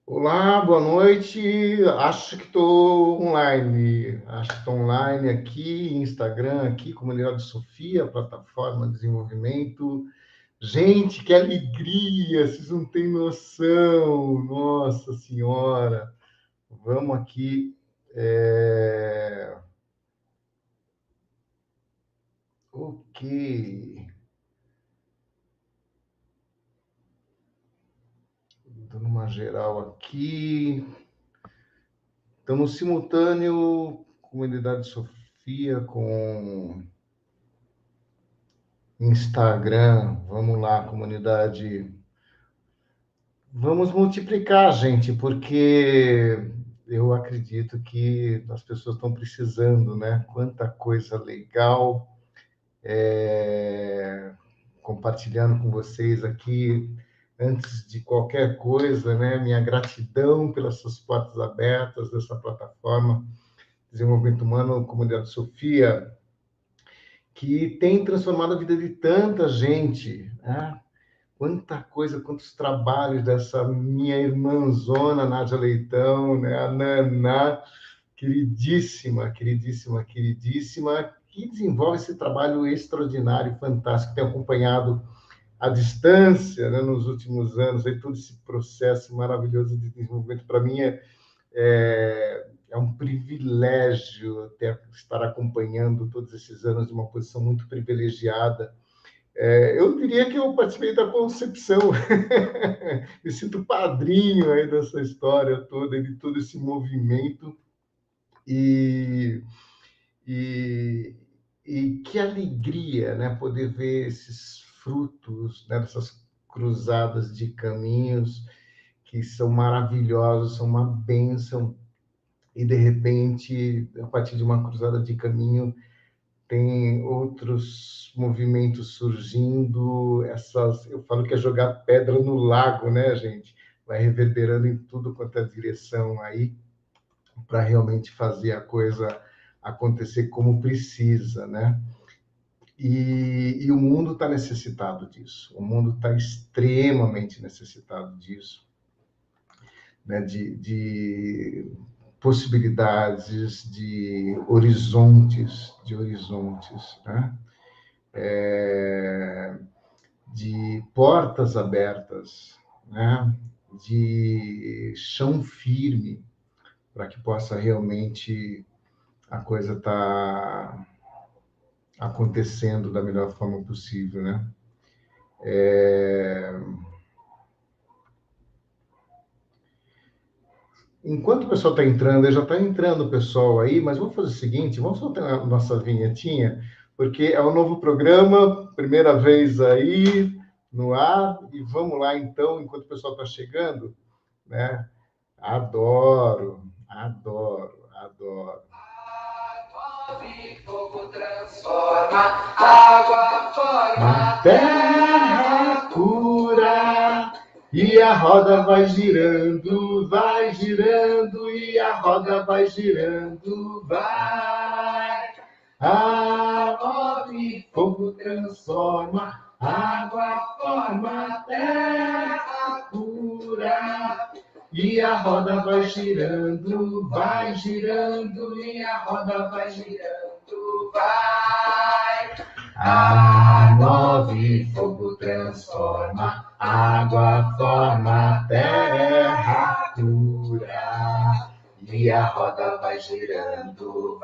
Olá, boa noite. Acho que estou online. Acho que estou online aqui, Instagram, aqui, Comunidade Sofia, plataforma de desenvolvimento. Gente, que alegria! Vocês não têm noção. Nossa Senhora. Vamos aqui. Ok. Dando uma geral aqui. Estamos simultâneo, Comunidade Sofia com Instagram. Vamos lá, comunidade. Vamos multiplicar, gente, porque eu acredito que as pessoas estão precisando, né? Quanta coisa legal. Compartilhando com vocês aqui, antes de qualquer coisa, né? Minha gratidão pelas suas portas abertas dessa plataforma Desenvolvimento Humano, Comunidade Sofia, que tem transformado a vida de tanta gente, né? Quanta coisa, quantos trabalhos dessa minha irmãzona Nádia Leitão, né? A Naná, queridíssima, queridíssima, queridíssima, que desenvolve esse trabalho extraordinário, fantástico, tem acompanhado à distância, né, nos últimos anos, aí, todo esse processo maravilhoso de desenvolvimento. Para mim é um privilégio estar acompanhando todos esses anos de uma posição muito privilegiada. Eu diria que eu participei da concepção, me sinto padrinho aí dessa história toda, de todo esse movimento, e, e, e que alegria, né, poder ver esses frutos, né, dessas cruzadas de caminhos que são maravilhosos, são uma bênção, e de repente, a partir de uma cruzada de caminho, tem outros movimentos surgindo, eu falo que é jogar pedra no lago, né, gente? Vai reverberando em tudo quanto é direção aí, para realmente fazer a coisa acontecer como precisa, né? E o mundo está necessitado disso, o mundo está extremamente necessitado disso, né? De possibilidades, de horizontes, né? De portas abertas, né? De chão firme, para que possa realmente a coisa estar acontecendo da melhor forma possível, né? Enquanto o pessoal está entrando, já está entrando o pessoal aí, mas vamos fazer o seguinte, vamos soltar a nossa vinhetinha, porque é um novo programa, primeira vez aí no ar, e vamos lá então, enquanto o pessoal está chegando, né? Adoro, adoro, adoro. Move, fogo transforma, água forma, terra cura. E a roda vai girando, e a roda vai girando, vai. Move, fogo transforma, água forma, terra cura. E a roda vai girando, e a roda vai girando, vai. Move, fogo transforma, água forma, terra cura. E a roda vai girando,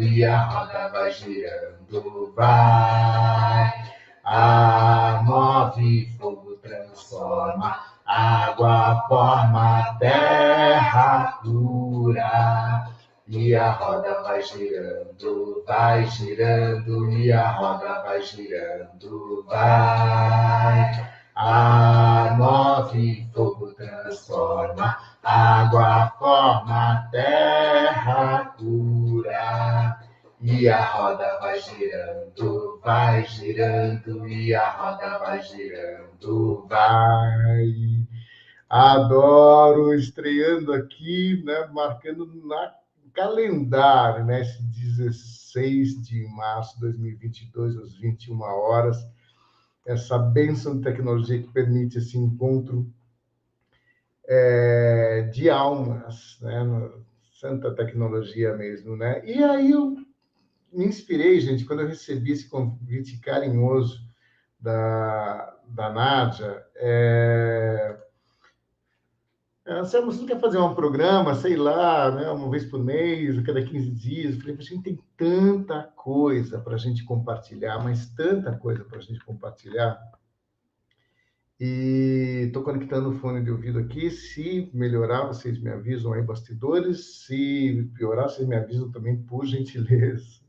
e a roda vai girando, vai. Move, fogo transforma, água forma, terra cura. E a roda vai girando, e a roda vai girando, vai. Move, fogo transforma, água forma, terra cura. E a roda vai girando, e a roda vai girando, vai. Adoro, estreando aqui, né, marcando na calendário, né, esse 16 de março de 2022, às 21 horas, essa bênção de tecnologia que permite esse encontro de almas, né? Santa tecnologia mesmo, né? E aí eu me inspirei, gente, quando eu recebi esse convite carinhoso da Nádia. Anselmo, você não quer fazer um programa, sei lá, né, uma vez por mês, a cada 15 dias? Eu falei, a gente tem tanta coisa para a gente compartilhar, mas tanta coisa para a gente compartilhar. E estou conectando o fone de ouvido aqui. Se melhorar, vocês me avisam aí, bastidores. Se piorar, vocês me avisam também, por gentileza.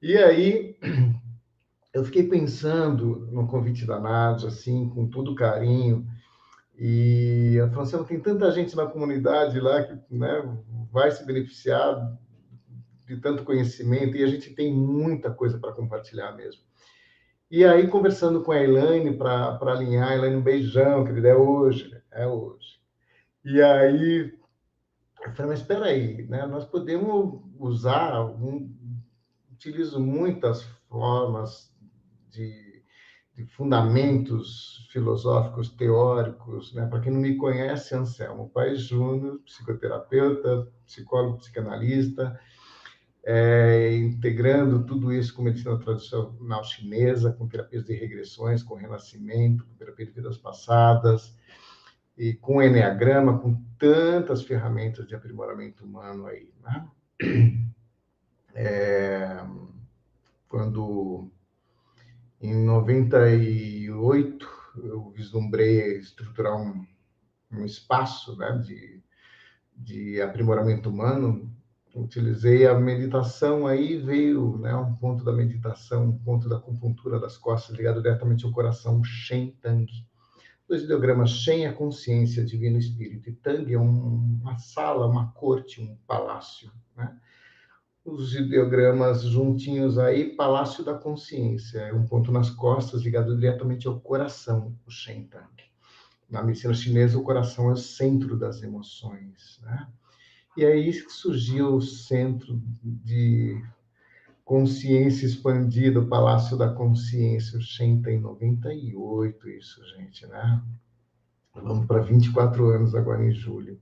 E aí, eu fiquei pensando no convite da Nádia, assim, com todo carinho. E a Franciana, tem tanta gente na comunidade lá que, né, vai se beneficiar de tanto conhecimento, e a gente tem muita coisa para compartilhar mesmo. E aí, conversando com a Elaine para alinhar, Elaine, um beijão, querida, é hoje, né? É hoje. E aí, eu falei, mas espera aí, né? Nós podemos usar, utilizo muitas formas de fundamentos filosóficos, teóricos, né? Para quem não me conhece, Anselmo Paes Júnior, psicoterapeuta, psicólogo, psicanalista, integrando tudo isso com medicina tradicional chinesa, com terapias de regressões, com renascimento, com terapia de vidas passadas, e com enneagrama, com tantas ferramentas de aprimoramento humano aí, né? Quando, em 98, eu vislumbrei estruturar um espaço, né, de aprimoramento humano, utilizei a meditação, aí veio, né, um ponto da meditação, um ponto da acupuntura das costas, ligado diretamente ao coração, Shen Tang. Dois ideogramas, Shen é a consciência, divino espírito, e Tang é uma sala, uma corte, um palácio, né? Os ideogramas juntinhos aí, palácio da consciência, é um ponto nas costas, ligado diretamente ao coração, o Shen Tang. Na medicina chinesa, o coração é o centro das emoções, né? E é isso que surgiu o Centro de Consciência Expandida, o Palácio da Consciência. O Shen tem 98, isso, gente, né? Vamos para 24 anos agora em julho.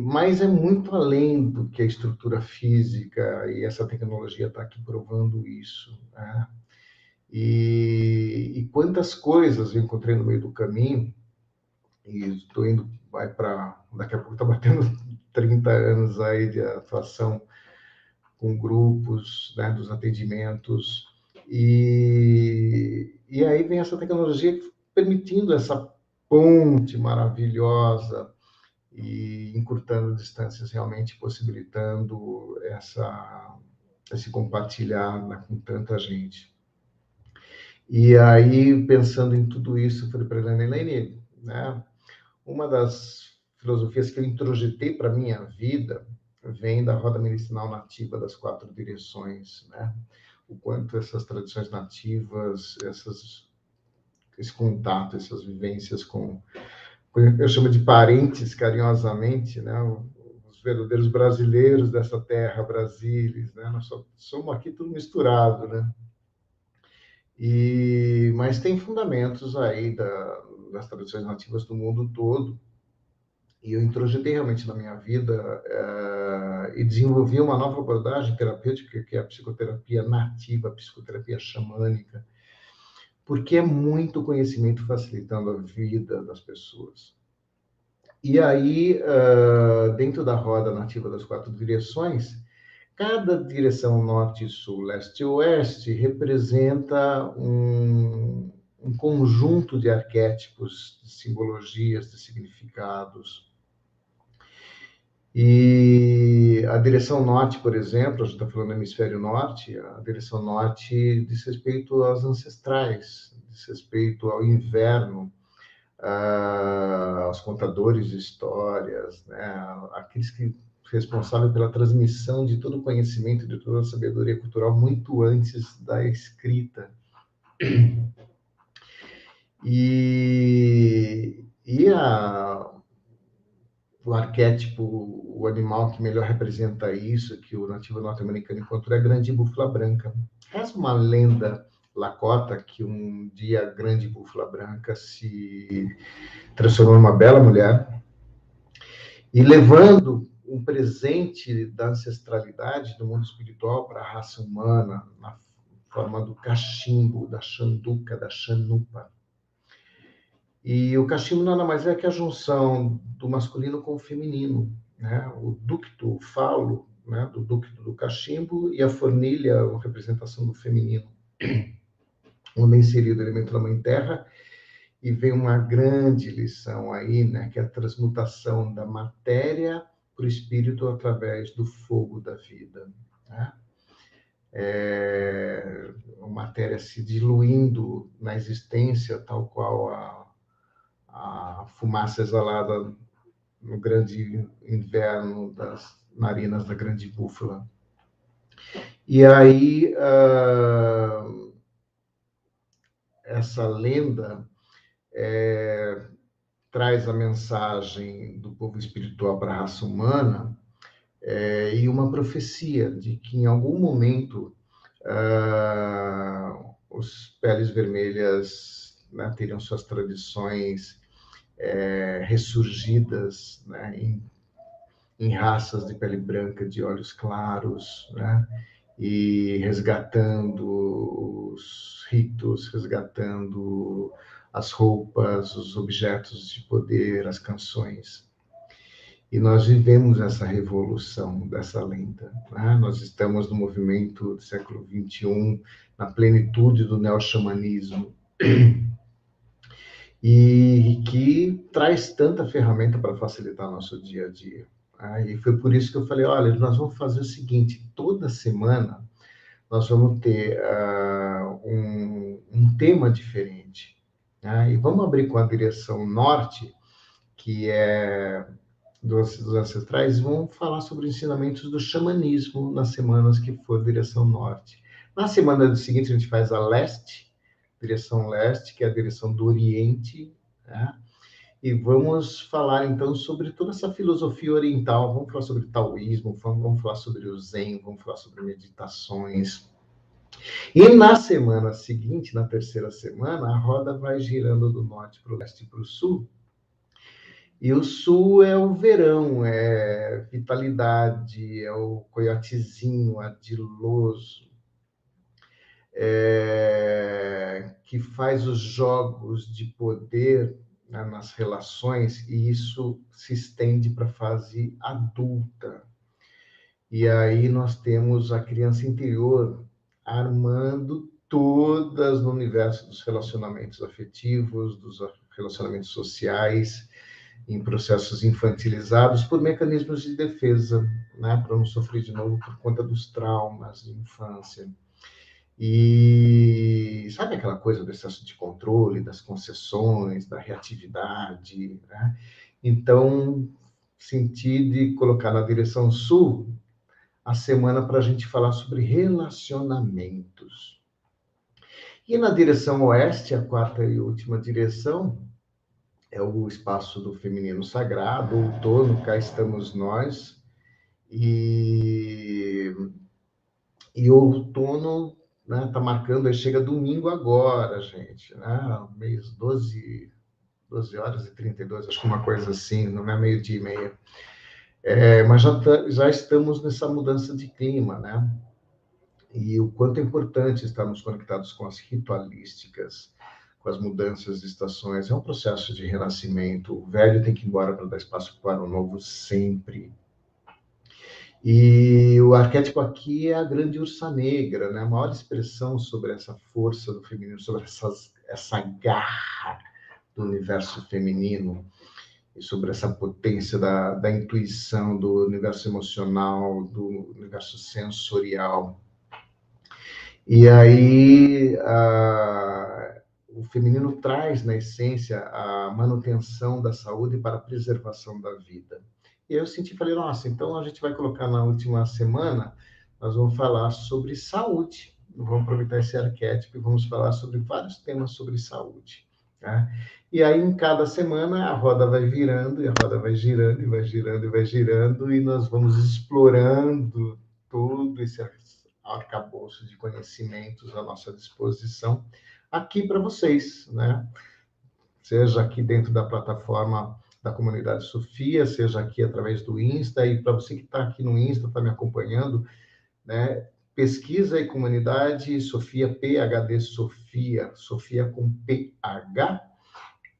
Mas é muito além do que a estrutura física, e essa tecnologia está aqui provando isso, né? E quantas coisas eu encontrei no meio do caminho, e estou indo, vai para, daqui a pouco está batendo 30 anos aí de atuação com grupos, né, dos atendimentos, e aí vem essa tecnologia permitindo essa ponte maravilhosa e encurtando distâncias, realmente possibilitando esse compartilhar, né, com tanta gente. E aí, pensando em tudo isso, eu falei para a Helene, né, uma das filosofias que eu introjetei para a minha vida vem da roda medicinal nativa das 4 direções, né? O quanto essas tradições nativas, esse contato, essas vivências com, eu chamo de parentes carinhosamente, né? Os verdadeiros brasileiros dessa terra, Brasília, né? Nós somos aqui tudo misturado, né? Mas tem fundamentos aí das tradições nativas do mundo todo, e eu introjetei realmente na minha vida e desenvolvi uma nova abordagem terapêutica, que é a psicoterapia nativa, a psicoterapia xamânica, porque é muito conhecimento facilitando a vida das pessoas. E aí, dentro da roda nativa das 4 direções, cada direção norte, sul, leste e oeste representa um conjunto de arquétipos, de simbologias, de significados. E a direção norte, por exemplo, a gente está falando do hemisfério norte, a direção norte diz respeito aos ancestrais, diz respeito ao inverno, aos contadores de histórias, né? Aqueles que responsáveis pela transmissão de todo o conhecimento, de toda a sabedoria cultural muito antes da escrita. O arquétipo, o animal que melhor representa isso, que o nativo norte-americano encontrou, é a grande búfala branca. Reza uma lenda Lakota, que um dia a grande búfala branca se transformou numa bela mulher, e levando um presente da ancestralidade do mundo espiritual para a raça humana, na forma do cachimbo, da xanduca, da xanupa. E o cachimbo nada mais é que a junção do masculino com o feminino, né? O ducto, o falo, né? Do ducto do cachimbo, e a fornilha, a representação do feminino, onde é inserido o elemento da mãe terra. E vem uma grande lição aí, né? Que é a transmutação da matéria para o espírito através do fogo da vida, né? A matéria se diluindo na existência, tal qual a fumaça exalada no grande inverno das narinas da grande búfala. E aí, essa lenda traz a mensagem do povo espiritual para a raça humana, e uma profecia de que em algum momento os peles vermelhas, né, teriam suas tradições ressurgidas, né, em raças de pele branca, de olhos claros, né, e resgatando os ritos, resgatando as roupas, os objetos de poder, as canções. E nós vivemos essa revolução dessa lenda, né? Nós estamos no movimento do século XXI, na plenitude do neo-xamanismo, e que traz tanta ferramenta para facilitar nosso dia a dia. E foi por isso que eu falei, olha, nós vamos fazer o seguinte, toda semana nós vamos ter um tema diferente. E vamos abrir com a direção norte, que é dos ancestrais, e vamos falar sobre ensinamentos do xamanismo nas semanas que for direção norte. Na semana seguinte, a gente faz a leste, direção leste, que é a direção do Oriente, né? E vamos falar, então, sobre toda essa filosofia oriental. Vamos falar sobre taoísmo, vamos falar sobre o Zen, vamos falar sobre meditações. E na semana seguinte, na terceira semana, a roda vai girando do norte para o leste e para o sul. E o sul é o verão, é vitalidade, é o coiotezinho ardiloso, que faz os jogos de poder, né, nas relações, e isso se estende para a fase adulta. E aí nós temos a criança interior armando todas no universo dos relacionamentos afetivos, dos relacionamentos sociais, em processos infantilizados por mecanismos de defesa, né, para não sofrer de novo por conta dos traumas de infância. E sabe aquela coisa do excesso de controle, das concessões, da reatividade, né? Então, senti de colocar na direção sul a semana para a gente falar sobre relacionamentos. E na direção oeste, a quarta e última direção, é o espaço do feminino sagrado, outono, cá estamos nós, e o outono, né, tá marcando, aí chega domingo agora, gente, né, mês 12 horas e 32, acho que uma coisa assim, não é meio-dia e meia. Mas já estamos nessa mudança de clima, né? E o quanto é importante estarmos conectados com as ritualísticas, com as mudanças de estações. É um processo de renascimento. O velho tem que ir embora para dar espaço para o novo sempre. E o arquétipo aqui é a grande ursa negra, né? A maior expressão sobre essa força do feminino, sobre essa garra do universo feminino, e sobre essa potência da intuição, do universo emocional, do universo sensorial. E aí, o feminino traz, na essência, a manutenção da saúde para a preservação da vida. E aí eu senti, falei, nossa, então a gente vai colocar na última semana, nós vamos falar sobre saúde. Vamos aproveitar esse arquétipo e vamos falar sobre vários temas sobre saúde, tá? E aí, em cada semana, a roda vai virando, e a roda vai girando, e vai girando, e vai girando, e nós vamos explorando todo esse arcabouço de conhecimentos à nossa disposição aqui para vocês, né? Seja aqui dentro da plataforma da comunidade Sofia, seja aqui através do Insta, e para você que está aqui no Insta, está me acompanhando, né? Pesquisa e comunidade Sofia, PhD Sofia, Sofia com PH,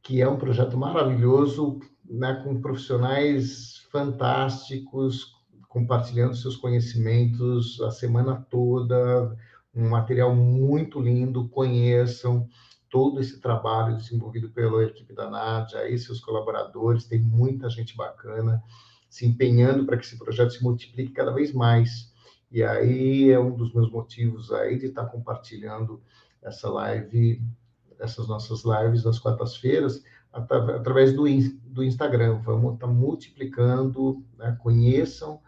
que é um projeto maravilhoso, né, com profissionais fantásticos, compartilhando seus conhecimentos a semana toda, um material muito lindo, conheçam todo esse trabalho desenvolvido pela equipe da Nádia, e seus colaboradores, tem muita gente bacana se empenhando para que esse projeto se multiplique cada vez mais. E aí é um dos meus motivos aí de estar compartilhando essa live, essas nossas lives das quartas-feiras, através do Instagram. Vamos estar multiplicando, né? Conheçam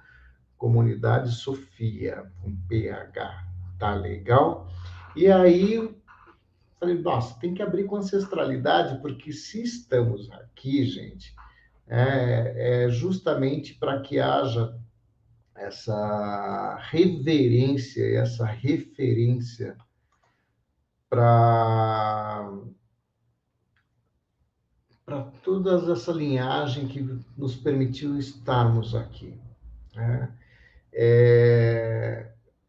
Comunidade Sofia, com PH. Tá legal? E aí, falei, nossa, tem que abrir com ancestralidade, porque se estamos aqui, gente, é justamente para que haja essa reverência e essa referência para toda essa linhagem que nos permitiu estarmos aqui, né?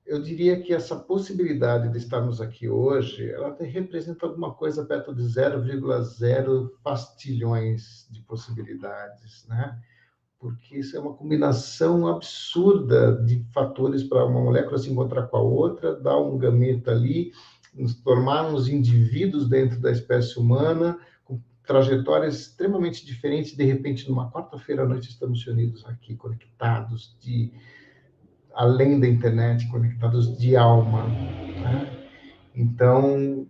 Eu diria que essa possibilidade de estarmos aqui hoje, ela representa alguma coisa perto de 0,0 pastilhões de possibilidades, né? Porque isso é uma combinação absurda de fatores para uma molécula se encontrar com a outra, dar um gameta ali, nos tornarmos indivíduos dentro da espécie humana, com trajetórias extremamente diferentes. De repente, numa quarta-feira à noite, estamos unidos aqui, conectados além da internet, conectados de alma, né? Então,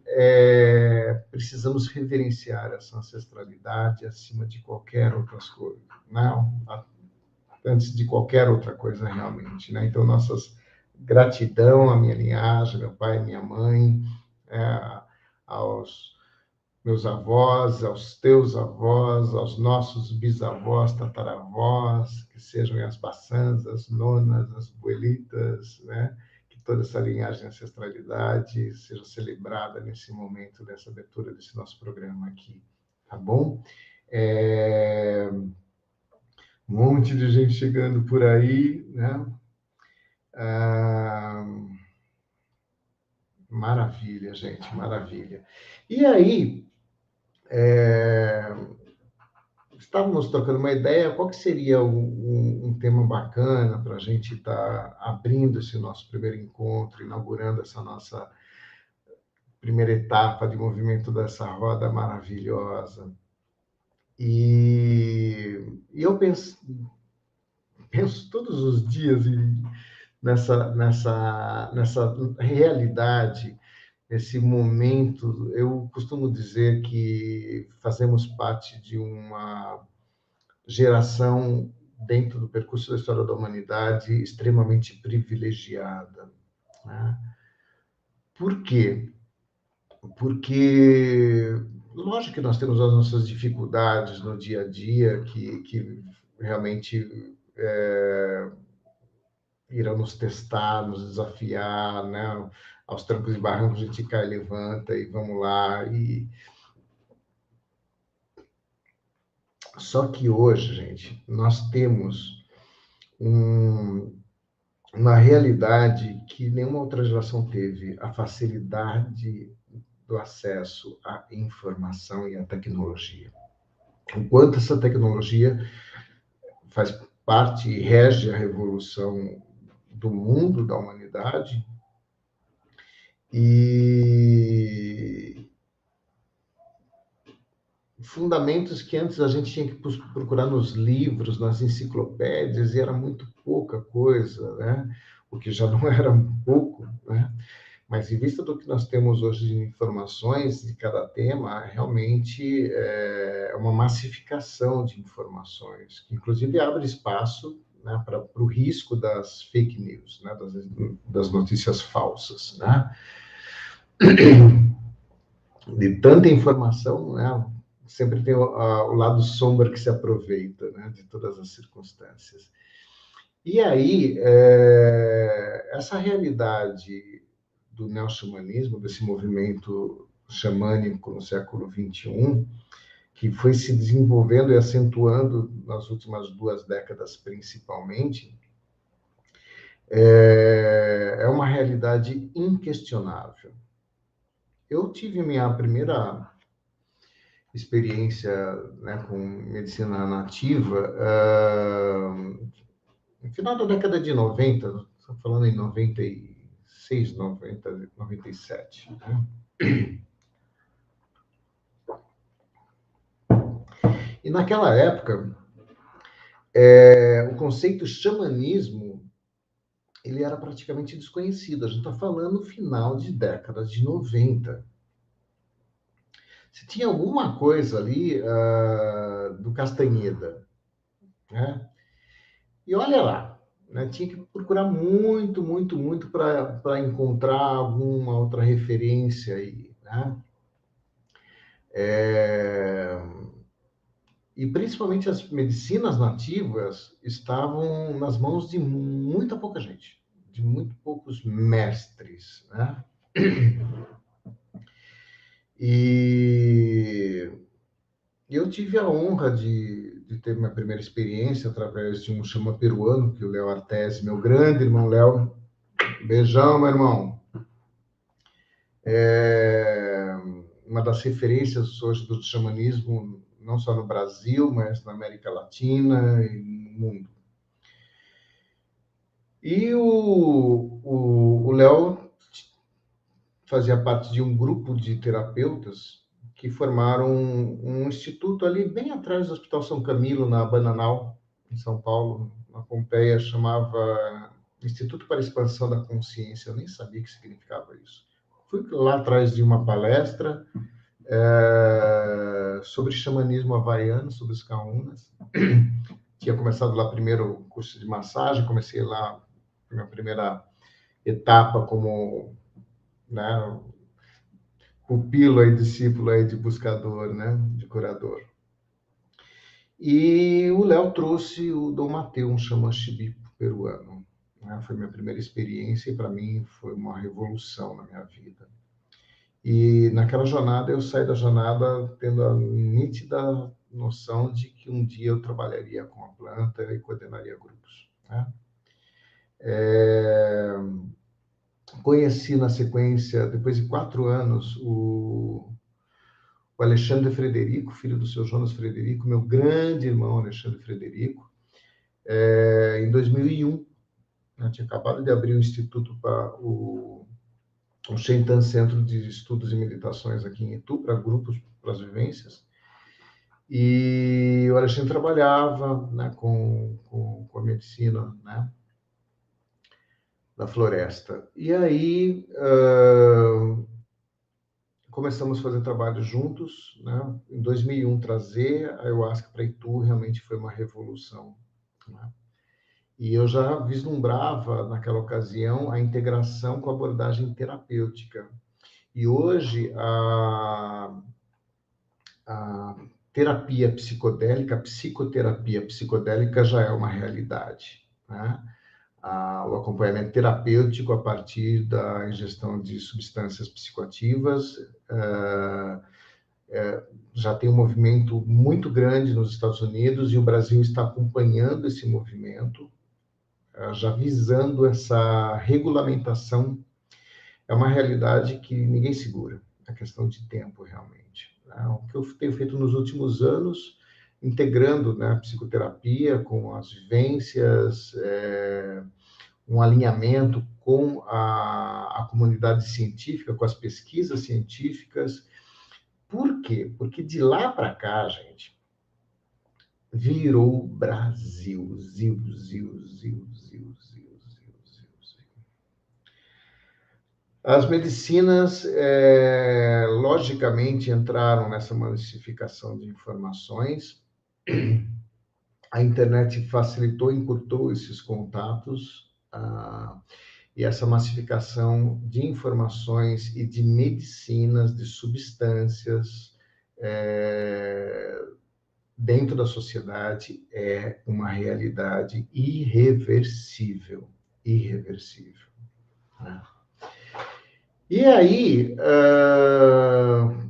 precisamos reverenciar essa ancestralidade acima de qualquer outra coisa, não, antes de qualquer outra coisa realmente, né? Então, nossas gratidão à minha linhagem, meu pai e minha mãe, aos meus avós, aos teus avós, aos nossos bisavós, tataravós, que sejam as baçãs, as nonas, as abuelitas, né? Que toda essa linhagem de ancestralidade seja celebrada nesse momento dessa abertura desse nosso programa aqui, tá bom? Um monte de gente chegando por aí, né? Maravilha, gente, maravilha. E aí, estávamos trocando uma ideia, qual que seria um tema bacana para a gente estar abrindo esse nosso primeiro encontro, inaugurando essa nossa primeira etapa de movimento dessa roda maravilhosa. E eu penso todos os dias nessa realidade, esse momento. Eu costumo dizer que fazemos parte de uma geração dentro do percurso da história da humanidade extremamente privilegiada, né? Por quê? Porque, lógico que nós temos as nossas dificuldades no dia a dia, que realmente irão nos testar, nos desafiar, né? Aos trancos e barrancos a gente cai, levanta e vamos lá. Só que hoje, gente, nós temos uma realidade que nenhuma outra geração teve: a facilidade do acesso à informação e à tecnologia. Enquanto essa tecnologia faz parte e rege a revolução do mundo, da humanidade, e fundamentos que antes a gente tinha que procurar nos livros, nas enciclopédias, e era muito pouca coisa, né? O que já não era pouco, né? Mas em vista do que nós temos hoje de informações de cada tema, realmente é uma massificação de informações, que inclusive abre espaço, né, para o risco das fake news, né, das notícias falsas, né? De tanta informação, né? Sempre tem o lado sombra que se aproveita, né, de todas as circunstâncias. E aí, essa realidade do neo-xamanismo, desse movimento xamânico no século XXI, que foi se desenvolvendo e acentuando nas últimas 2 décadas, principalmente, é uma realidade inquestionável. Eu tive minha primeira experiência, né, com medicina nativa no final da década de 90, estou falando em 96, 90, 97. Né? E naquela época, o conceito xamanismo ele era praticamente desconhecido. A gente está falando no final de década de 90. Se tinha alguma coisa ali do Castanheda, né? E olha lá, né? Tinha que procurar muito, muito, muito para encontrar alguma outra referência aí, né? É, e principalmente as medicinas nativas estavam nas mãos de muita pouca gente, de muito poucos mestres, né? E eu tive a honra de ter minha primeira experiência através de um xamã peruano, que é o Léo Artesi, meu grande irmão Léo. Beijão, meu irmão. É uma das referências hoje do xamanismo, não só no Brasil, mas na América Latina e no mundo. E o Léo fazia parte de um grupo de terapeutas que formaram um instituto ali bem atrás do Hospital São Camilo, na Bananal, em São Paulo, na Pompeia, chamava Instituto para a Expansão da Consciência. Eu nem sabia o que significava isso. Fui lá atrás de uma palestra sobre xamanismo havaiano, sobre os kahunas. Tinha começado lá primeiro o curso de massagem, comecei lá minha primeira etapa como, né, pupilo aí, discípulo aí de buscador, né, de curador. E o Léo trouxe o Dom Mateu, um xamã xibipo peruano. Né? Foi minha primeira experiência e para mim foi uma revolução na minha vida. E naquela jornada, eu saí da jornada tendo a nítida noção de que um dia eu trabalharia com a planta e coordenaria grupos. Né? Conheci na sequência, depois de 4 anos, o Alexandre Frederico, filho do seu Jonas Frederico, meu grande irmão Alexandre Frederico, em 2001. Eu tinha acabado de abrir o Instituto para o Shentan Centro de Estudos e Meditações aqui em Itu, para grupos, para as vivências. E o Alexandre trabalhava, né, com a medicina, né, da floresta. E aí começamos a fazer trabalho juntos. Né? Em 2001, trazer a ayahuasca para Itu realmente foi uma revolução. Né? E eu já vislumbrava, naquela ocasião, a integração com a abordagem terapêutica. E hoje, a terapia psicodélica, a psicoterapia psicodélica já é uma realidade. Né? O acompanhamento terapêutico a partir da ingestão de substâncias psicoativas já tem um movimento muito grande nos Estados Unidos e o Brasil está acompanhando esse movimento, já visando essa regulamentação. É uma realidade que ninguém segura, é questão de tempo, realmente. O que eu tenho feito nos últimos anos, integrando, né, a psicoterapia com as vivências, um alinhamento com a comunidade científica, com as pesquisas científicas. Por quê? Porque de lá para cá, gente, virou Brasil. Zil, zil, zil, zil, zil, zil, zil, zil. As medicinas, logicamente, entraram nessa massificação de informações. A internet facilitou, encurtou esses contatos, e essa massificação de informações e de medicinas, de substâncias, dentro da sociedade é uma realidade irreversível, irreversível, né? E aí,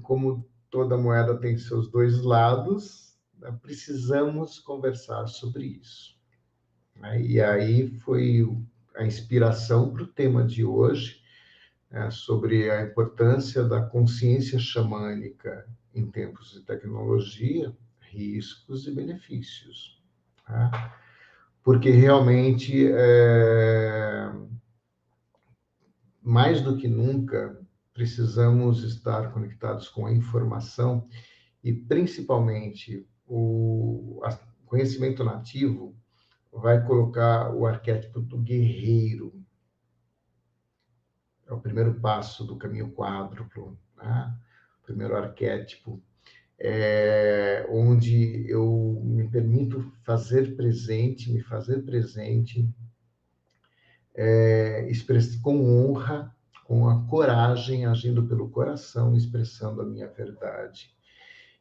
como toda moeda tem seus dois lados, né, precisamos conversar sobre isso, né? E aí foi a inspiração para o tema de hoje, né, sobre a importância da consciência xamânica em tempos de tecnologia, riscos e benefícios, tá? Porque realmente, mais do que nunca, precisamos estar conectados com a informação e, principalmente, o conhecimento nativo vai colocar o arquétipo do guerreiro. É o primeiro passo do caminho quádruplo, né? O primeiro arquétipo, onde eu me permito me fazer presente, com honra, com a coragem, agindo pelo coração, expressando a minha verdade.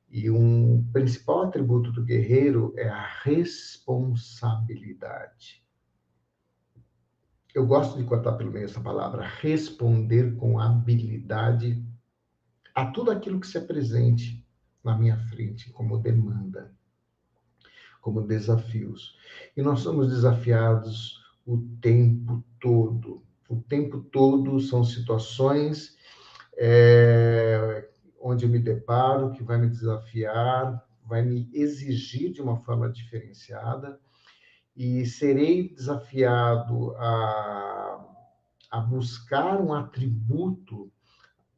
E um principal atributo do guerreiro é a responsabilidade. Eu gosto de cortar pelo meio essa palavra, responder com habilidade a tudo aquilo que se apresente na minha frente como demanda, como desafios. E nós somos desafiados o tempo todo. O tempo todo são situações onde eu me deparo, que vai me desafiar, vai me exigir de uma forma diferenciada, e serei desafiado a buscar um atributo,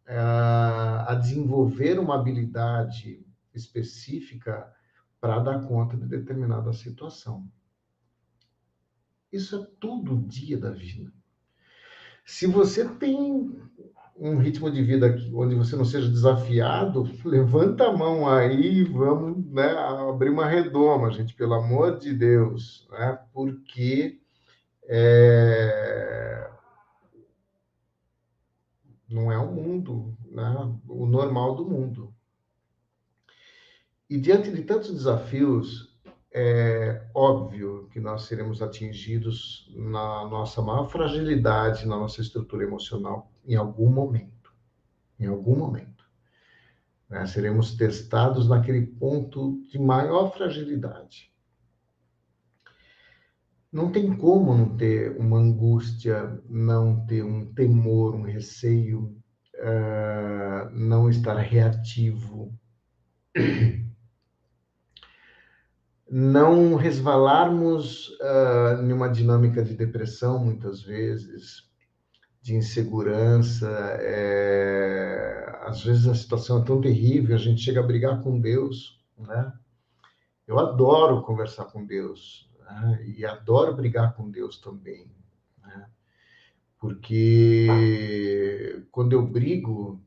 a desenvolver uma habilidade específica para dar conta de determinada situação. Isso é todo dia da vida. Se você tem um ritmo de vida onde você não seja desafiado, levanta a mão aí e vamos, né, abrir uma redoma, gente, pelo amor de Deus, né? Porque não é o mundo, né, o normal do mundo. E diante de tantos desafios, é óbvio que nós seremos atingidos na nossa maior fragilidade, na nossa estrutura emocional, em algum momento. Em algum momento, né? Seremos testados naquele ponto de maior fragilidade. Não tem como não ter uma angústia, não ter um temor, um receio, não estar reativo, não resvalarmos em uma dinâmica de depressão, muitas vezes, de insegurança. Às vezes a situação é tão terrível, a gente chega a brigar com Deus, né? Eu adoro conversar com Deus, né? E adoro brigar com Deus também, né? Porque quando eu brigo,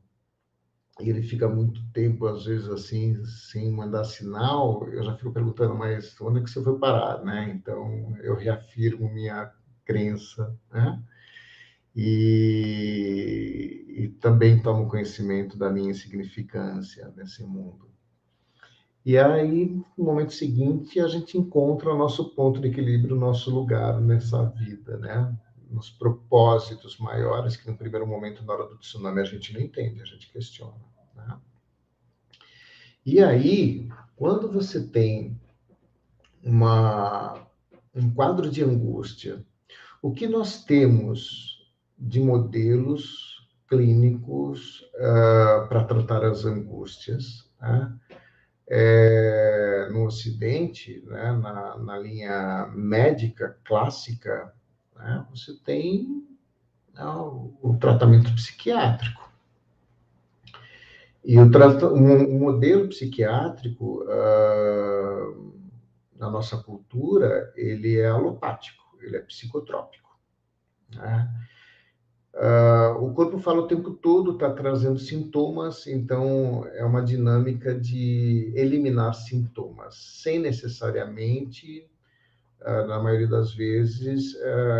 e ele fica muito tempo, às vezes, assim, sem mandar sinal, eu já fico perguntando, mas onde é que você foi parar, né? Então, eu reafirmo minha crença, né? E também tomo conhecimento da minha insignificância nesse mundo. E aí, no momento seguinte, a gente encontra o nosso ponto de equilíbrio, o nosso lugar nessa vida, né? Nos propósitos maiores, que no primeiro momento, na hora do tsunami, a gente não entende, a gente questiona, né? E aí, quando você tem um quadro de angústia, o que nós temos de modelos clínicos para tratar as angústias, né? No Ocidente, né, na linha médica clássica, né, você tem, né, o tratamento psiquiátrico. E o modelo psiquiátrico, na nossa cultura, ele é alopático, ele é psicotrópico, né? O corpo fala o tempo todo, está trazendo sintomas, então é uma dinâmica de eliminar sintomas, sem necessariamente, na maioria das vezes,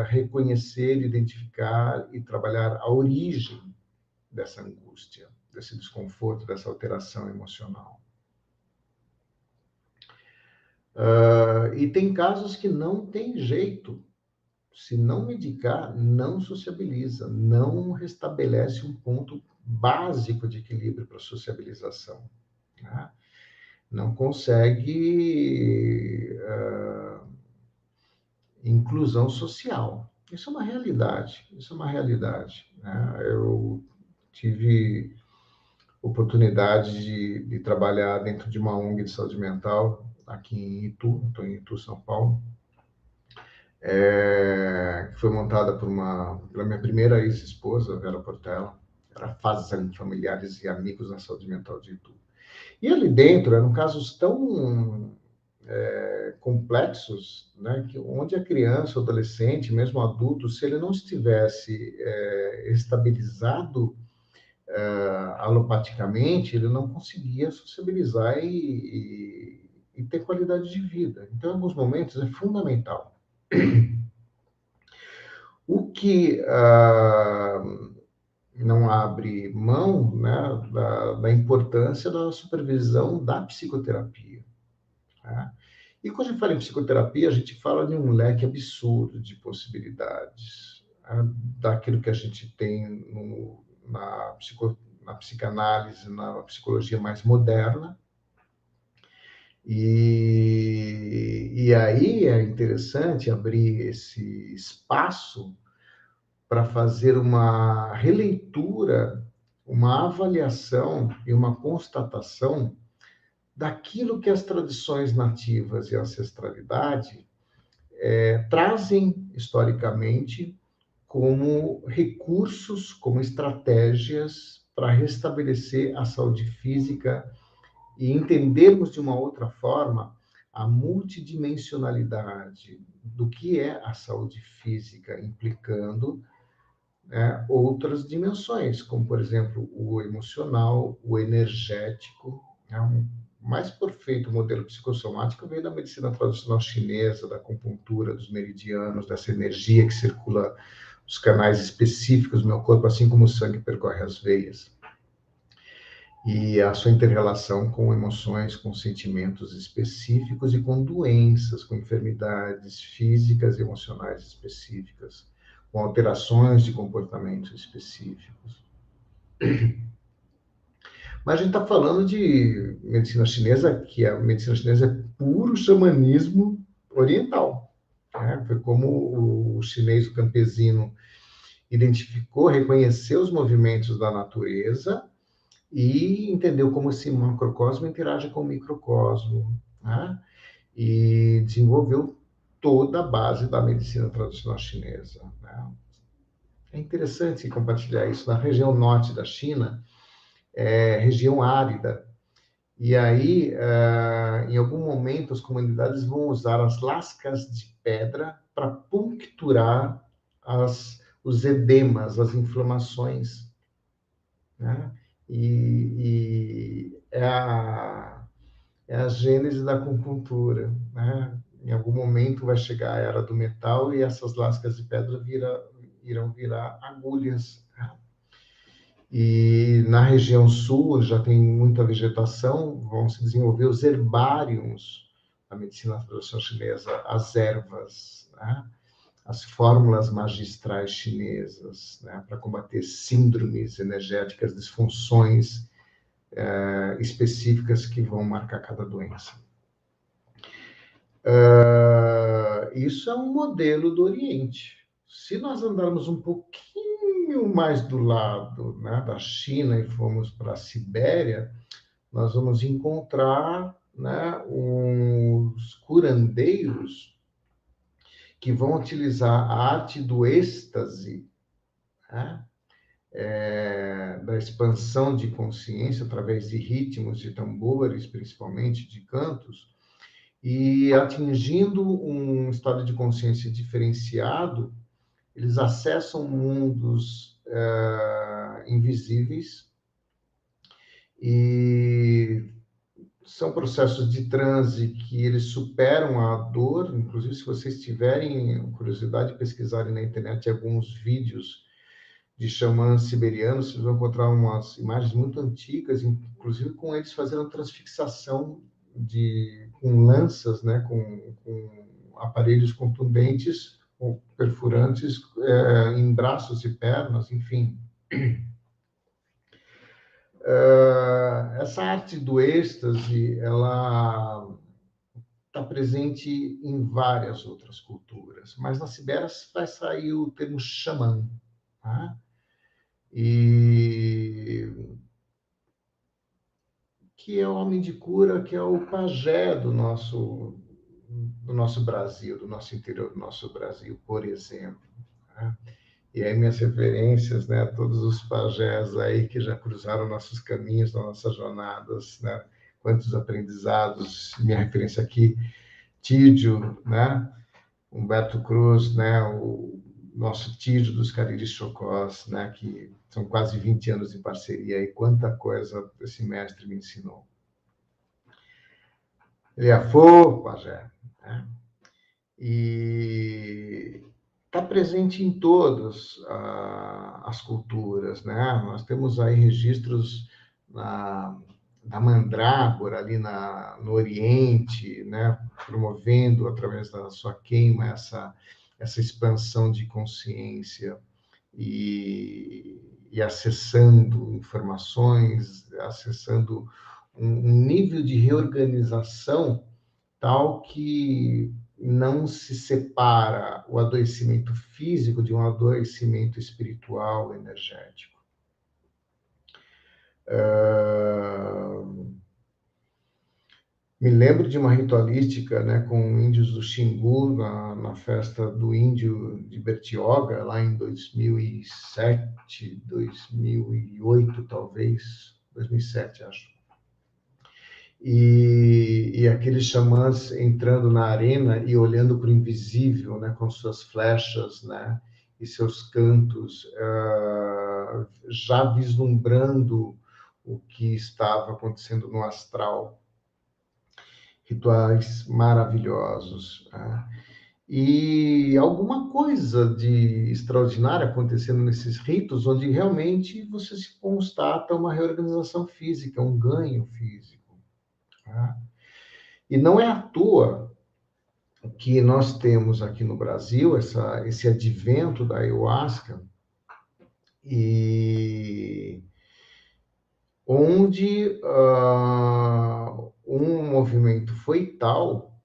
reconhecer, identificar e trabalhar a origem dessa angústia, desse desconforto, dessa alteração emocional. E tem casos que não tem jeito. Se não medicar, não sociabiliza, não restabelece um ponto básico de equilíbrio para a sociabilização, né? Não consegue inclusão social. Isso é uma realidade, isso é uma realidade, né? Eu tive oportunidade de trabalhar dentro de uma ONG de saúde mental aqui em Itu, estou em Itu, São Paulo, que foi montada pela minha primeira ex-esposa, Vera Portela. Era fazendo familiares e amigos na saúde mental de Itu. E ali dentro eram casos tão complexos, né, que onde a criança, o adolescente, mesmo o adulto, se ele não estivesse estabilizado alopaticamente, ele não conseguia sociabilizar e ter qualidade de vida. Então, em alguns momentos, é fundamental. O que não abre mão, né, da importância da supervisão da psicoterapia, né? E quando a gente fala em psicoterapia, a gente fala de um leque absurdo de possibilidades, né, daquilo que a gente tem na psicanálise, na psicologia mais moderna. E aí é interessante abrir esse espaço para fazer uma releitura, uma avaliação e uma constatação daquilo que as tradições nativas e a ancestralidade trazem historicamente como recursos, como estratégias para restabelecer a saúde física e entendermos de uma outra forma a multidimensionalidade do que é a saúde física, implicando, né, outras dimensões, como, por exemplo, o emocional, o energético, né? O mais perfeito modelo psicossomático veio da medicina tradicional chinesa, da acupuntura, dos meridianos, dessa energia que circula nos canais específicos do meu corpo, assim como o sangue percorre as veias. E a sua inter-relação com emoções, com sentimentos específicos e com doenças, com enfermidades físicas e emocionais específicas, com alterações de comportamentos específicos. Mas a gente está falando de medicina chinesa, que a medicina chinesa é puro xamanismo oriental, né? Foi como o chinês, o campesino, identificou, reconheceu os movimentos da natureza e entendeu como esse macrocosmo interage com o microcosmo, né? E desenvolveu toda a base da medicina tradicional chinesa, né? É interessante compartilhar isso. Na região norte da China, região árida, e aí, em algum momento, as comunidades vão usar as lascas de pedra para puncturar os edemas, as inflamações, né? E é a gênese da acupuntura, né? Em algum momento vai chegar a era do metal e essas lascas de pedra irão virar agulhas, né? E na região sul já tem muita vegetação, vão se desenvolver os herbários da medicina tradicional chinesa, as ervas, né? As fórmulas magistrais chinesas, né? Para combater síndromes energéticas, disfunções específicas que vão marcar cada doença. Isso é um modelo do Oriente. Se nós andarmos um pouquinho mais do lado, né, da China e formos para a Sibéria, nós vamos encontrar, né, os curandeiros que vão utilizar a arte do êxtase, né, da expansão de consciência através de ritmos, de tambores, principalmente de cantos, e atingindo um estado de consciência diferenciado, eles acessam mundos invisíveis e são processos de transe que eles superam a dor. Inclusive, se vocês tiverem curiosidade de pesquisarem na internet alguns vídeos de xamãs siberianos, vocês vão encontrar umas imagens muito antigas, inclusive com eles fazendo transfixação de com lanças, né, com aparelhos contundentes, ou perfurantes, em braços e pernas, enfim. Essa arte do êxtase, ela está presente em várias outras culturas, mas na Sibéria vai sair o termo xamã, tá? E que é o homem de cura, que é o pajé do nosso Brasil, do nosso interior do nosso Brasil, por exemplo. Né? E aí minhas referências, né, todos os pajés aí que já cruzaram nossos caminhos, nossas jornadas, né? Quantos aprendizados, minha referência aqui, Tídio, né? Humberto Cruz, né? O nosso Tídio dos Cariris Chocós, né? Que são quase 20 anos de parceria e quanta coisa esse mestre me ensinou. Ele é fofo, pajé, né? E está presente em todas as culturas, né? Nós temos aí registros da mandrágora ali no Oriente, né? Promovendo através da sua queima essa expansão de consciência e acessando informações, acessando um nível de reorganização tal que não se separa o adoecimento físico de um adoecimento espiritual, energético. Me lembro de uma ritualística, né, com índios do Xingu, na festa do índio de Bertioga, lá em 2007, 2008, talvez, 2007, acho. E aqueles xamãs entrando na arena e olhando para o invisível, né, com suas flechas, né, e seus cantos, já vislumbrando o que estava acontecendo no astral. Rituais maravilhosos. Né? E alguma coisa de extraordinário acontecendo nesses ritos, onde realmente você se constata uma reorganização física, um ganho físico. Tá? E não é à toa que nós temos aqui no Brasil esse advento da ayahuasca, e onde um movimento foi tal,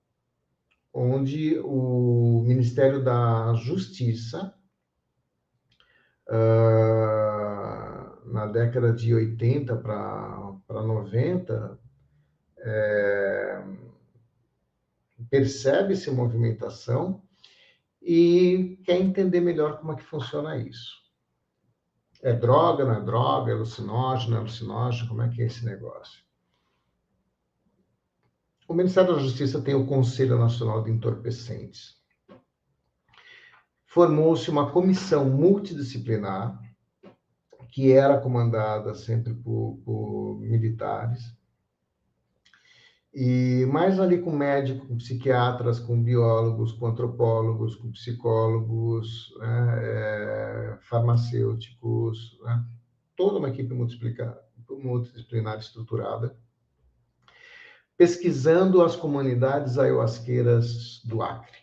onde o Ministério da Justiça, na década de 80 para 90, percebe essa movimentação e quer entender melhor como é que funciona isso. É droga, não é droga? É alucinógeno, não é alucinógeno? Como é que é esse negócio? O Ministério da Justiça tem o Conselho Nacional de Entorpecentes. Formou-se uma comissão multidisciplinar, que era comandada sempre por militares, e mais ali com médicos, com psiquiatras, com biólogos, com antropólogos, com psicólogos, né, farmacêuticos, né, toda uma equipe multidisciplinar estruturada, pesquisando as comunidades ayahuasqueiras do Acre.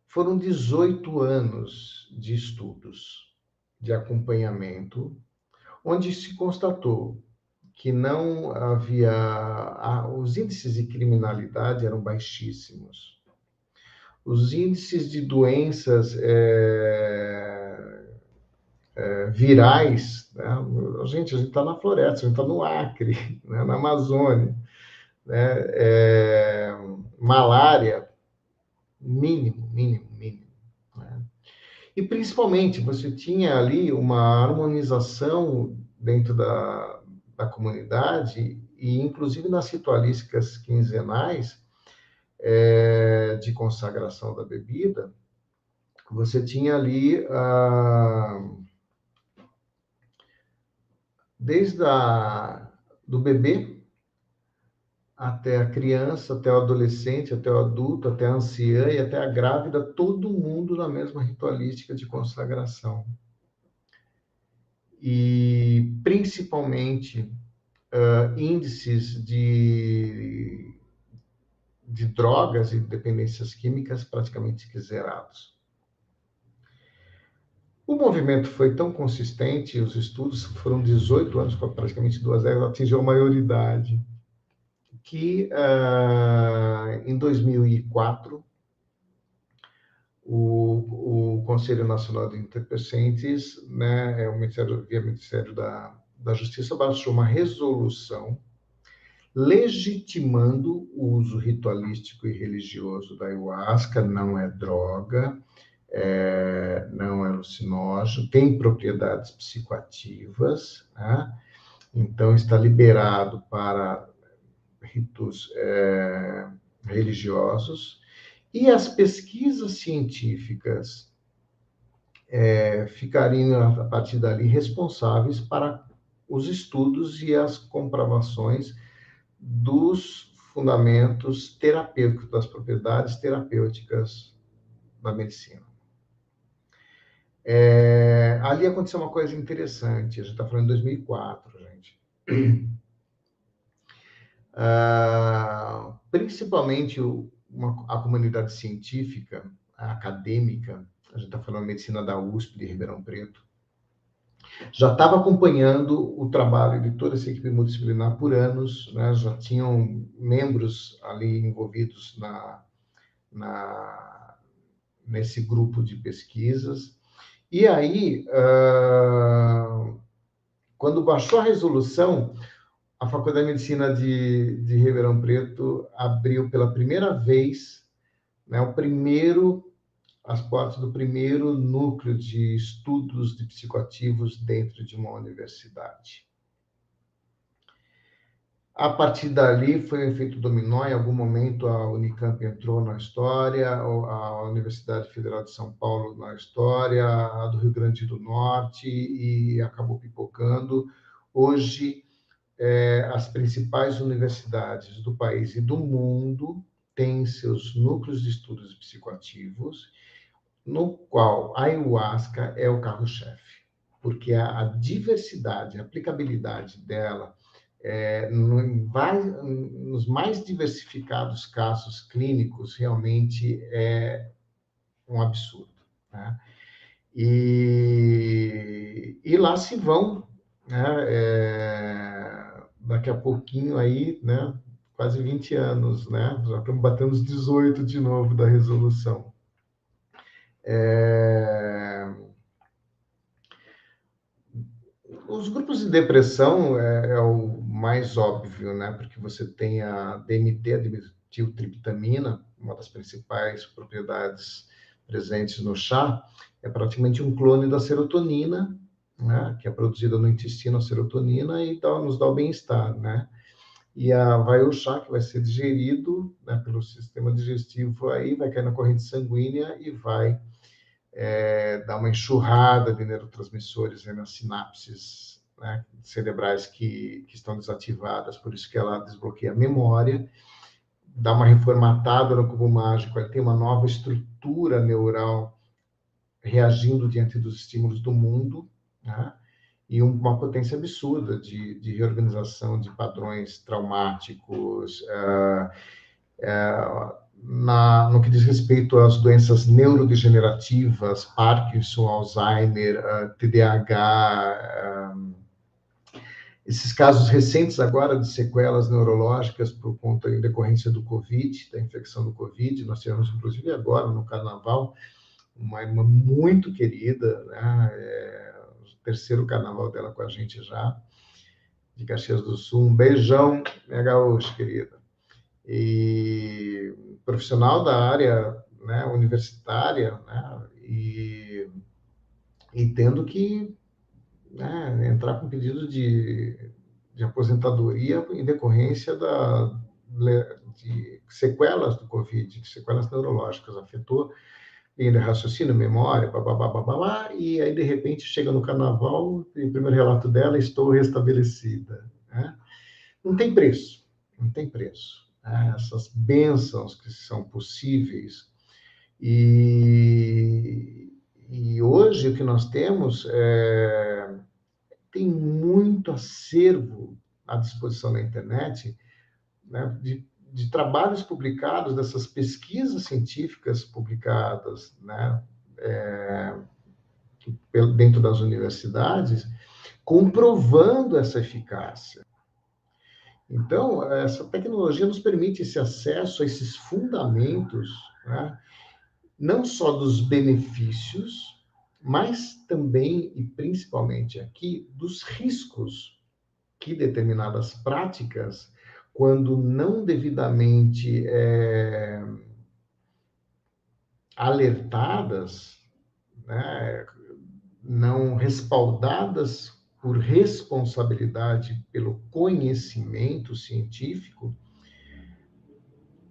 Foram 18 anos de estudos, de acompanhamento, onde se constatou que não havia... os índices de criminalidade eram baixíssimos. Os índices de doenças virais, né? A gente está na floresta, a gente está no Acre, né? Na Amazônia, né? Malária, mínimo. Né? E, principalmente, você tinha ali uma harmonização dentro da comunidade, e inclusive nas ritualísticas quinzenais de consagração da bebida, você tinha ali, desde do bebê até a criança, até o adolescente, até o adulto, até a anciã e até a grávida, todo mundo na mesma ritualística de consagração. E, principalmente, índices de drogas e dependências químicas praticamente zerados. O movimento foi tão consistente, os estudos foram 18 anos, praticamente 2 décadas, atingiu a maioridade, que em 2004, o Conselho Nacional de Entorpecentes, né, via Ministério da Justiça, baixou uma resolução legitimando o uso ritualístico e religioso da ayahuasca. Não é droga, não é alucinógeno, tem propriedades psicoativas, né? Então está liberado para ritos religiosos, e as pesquisas científicas ficariam, a partir dali, responsáveis para os estudos e as comprovações dos fundamentos terapêuticos, das propriedades terapêuticas da medicina. Ali aconteceu uma coisa interessante, a gente está falando em 2004, gente. Principalmente a comunidade científica, a acadêmica, a gente está falando de medicina da USP de Ribeirão Preto, já estava acompanhando o trabalho de toda essa equipe multidisciplinar por anos, né? Já tinham membros ali envolvidos nesse grupo de pesquisas. E aí, quando baixou a resolução, a Faculdade de Medicina de Ribeirão Preto abriu pela primeira vez, né, as portas do primeiro núcleo de estudos de psicoativos dentro de uma universidade. A partir dali foi um efeito dominó. Em algum momento a Unicamp entrou na história, a Universidade Federal de São Paulo na história, a do Rio Grande do Norte, e acabou pipocando. Hoje, as principais universidades do país e do mundo têm seus núcleos de estudos psicoativos, no qual a ayahuasca é o carro-chefe, porque a diversidade, a aplicabilidade dela, nos mais diversificados casos clínicos, realmente é um absurdo, né? E lá se vão, né, daqui a pouquinho aí, né, quase 20 anos, né? Já estamos batendo os 18 de novo da resolução. Os grupos de depressão é o mais óbvio, né? Porque você tem a DMT, a dimetiltriptamina, uma das principais propriedades presentes no chá, é praticamente um clone da serotonina, né? Que é produzida no intestino, a serotonina, e nos dá o bem-estar, né? E vai o chá, que vai ser digerido, né, pelo sistema digestivo, aí vai cair na corrente sanguínea e vai dar uma enxurrada de neurotransmissores nas sinapses, né, cerebrais que estão desativadas, por isso que ela desbloqueia a memória, dá uma reformatada no cubo mágico, ele tem uma nova estrutura neural reagindo diante dos estímulos do mundo, né, e uma potência absurda de reorganização de padrões traumáticos, no que diz respeito às doenças neurodegenerativas, Parkinson, Alzheimer, TDAH, esses casos recentes agora de sequelas neurológicas por conta em decorrência do Covid, da infecção do Covid. Nós tivemos, inclusive, agora no Carnaval, uma irmã muito querida, né? O terceiro Carnaval dela com a gente já, de Caxias do Sul. Um beijão, minha gaúcha querida. E profissional da área, né, universitária, né, e tendo que, né, entrar com pedido de aposentadoria em decorrência de sequelas do Covid, de sequelas neurológicas, afetou ainda raciocínio, memória, babá, babá, e aí de repente chega no carnaval e o primeiro relato dela: estou restabelecida, né? Não tem preço, não tem preço. Essas bênçãos que são possíveis. E hoje o que nós temos tem muito acervo à disposição na internet, né, de trabalhos publicados, dessas pesquisas científicas publicadas, né, dentro das universidades, comprovando essa eficácia. Então, essa tecnologia nos permite esse acesso a esses fundamentos, né, não só dos benefícios, mas também e principalmente aqui dos riscos que determinadas práticas, quando não devidamente alertadas, né, não respaldadas por responsabilidade pelo conhecimento científico,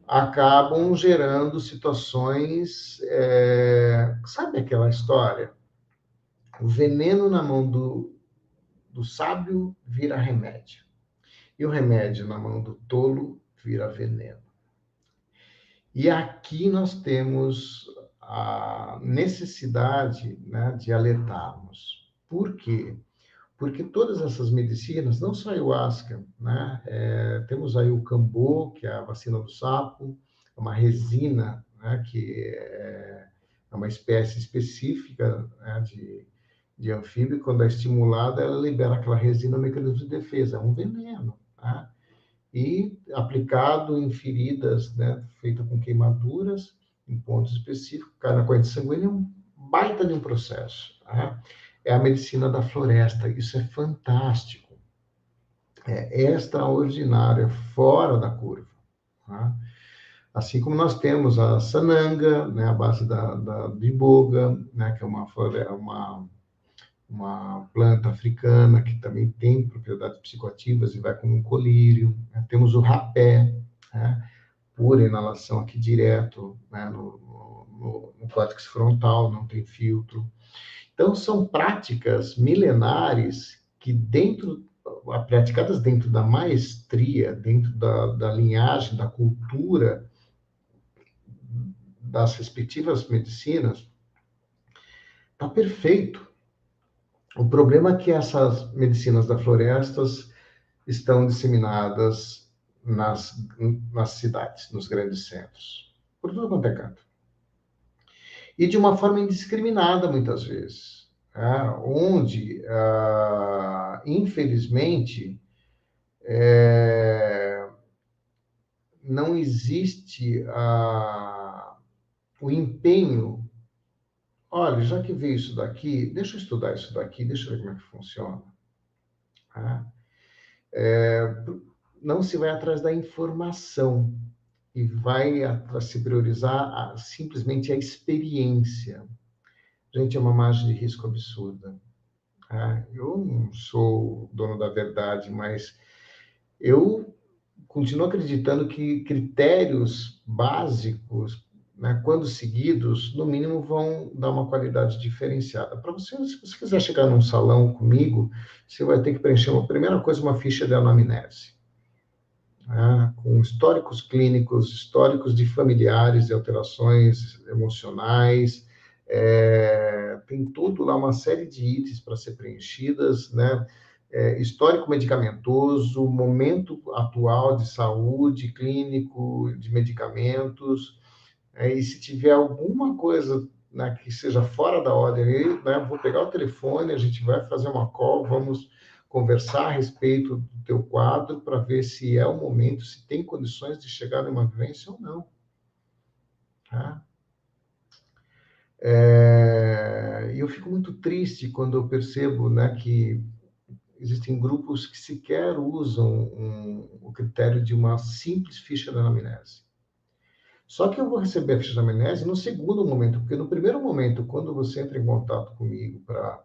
acabam gerando situações. Sabe aquela história? O veneno na mão do sábio vira remédio. E o remédio na mão do tolo vira veneno. E aqui nós temos a necessidade, né, de alertarmos. Por quê? Porque todas essas medicinas, não só a ayahuasca, né, temos aí o cambô, que é a vacina do sapo, uma resina, né, que é uma espécie específica, né, de anfíbio, quando é estimulada, ela libera aquela resina no mecanismo de defesa, é um veneno, né? E aplicado em feridas, né, feita com queimaduras, em pontos específicos, cai na corrente sanguínea, é um baita de um processo, né? É a medicina da floresta, isso é fantástico, é extraordinário, é fora da curva, né? Assim como nós temos a sananga, né, a base de iboga, né, que é uma planta africana que também tem propriedades psicoativas e vai como um colírio, né? Temos o rapé, né, por inalação aqui direto, né, no córtex frontal, não tem filtro. Então, são práticas milenares que praticadas dentro da maestria, dentro da linhagem, da cultura das respectivas medicinas, está perfeito. O problema é que essas medicinas da florestas estão disseminadas nas cidades, nos grandes centros, por tudo quanto é canto. E de uma forma indiscriminada, muitas vezes, né? Onde, infelizmente, não existe o empenho. Olha, já que veio isso daqui, deixa eu estudar isso daqui, deixa eu ver como é que funciona. Né? Não se vai atrás da informação e vai se priorizar simplesmente a experiência. Gente, é uma margem de risco absurda. Eu não sou dono da verdade, mas eu continuo acreditando que critérios básicos, né, quando seguidos, no mínimo vão dar uma qualidade diferenciada. Para você, se você quiser chegar num salão comigo, você vai ter que preencher uma primeira coisa, uma ficha de anamnese, né, com históricos clínicos, históricos de familiares, de alterações emocionais, tem tudo lá, uma série de itens para ser preenchidas, né? Histórico medicamentoso, momento atual de saúde, clínico, de medicamentos, e se tiver alguma coisa, né, que seja fora da ordem, aí, né, vou pegar o telefone, a gente vai fazer uma call, vamos conversar a respeito do teu quadro para ver se é o momento, se tem condições de chegar numa vivência ou não. Tá? E eu fico muito triste quando eu percebo, né, que existem grupos que sequer usam o critério de uma simples ficha de anamnese. Só que eu vou receber a ficha de anamnese no segundo momento, porque no primeiro momento, quando você entra em contato comigo para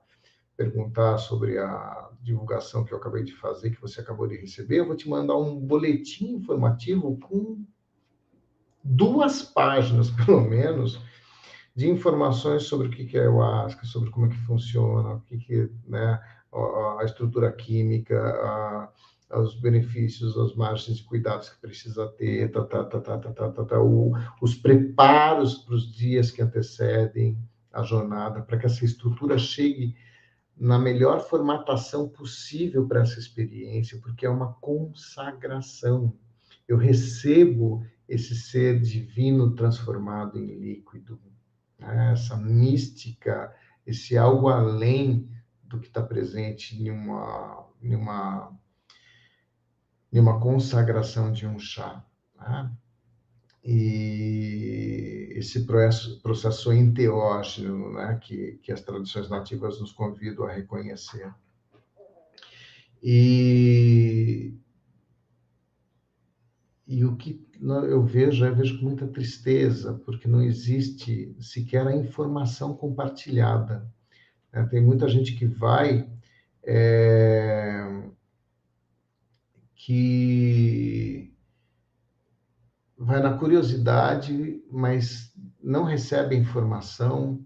perguntar sobre a divulgação que eu acabei de fazer, que você acabou de receber, eu vou te mandar um boletim informativo com 2 páginas, pelo menos, de informações sobre o que é ayahuasca, sobre como é que funciona, o que, né, a estrutura química, os benefícios, as margens de cuidados que precisa ter, os preparos para os dias que antecedem a jornada, para que essa estrutura chegue na melhor formatação possível para essa experiência, porque é uma consagração. Eu recebo esse ser divino transformado em líquido, né? Essa mística, esse algo além do que está presente em uma consagração de um chá, né? E esse processo enteógeno, né, que as tradições nativas nos convidam a reconhecer. E o que eu vejo com muita tristeza, porque não existe sequer a informação compartilhada, né? Tem muita gente que vai, que vai na curiosidade, mas não recebe informação,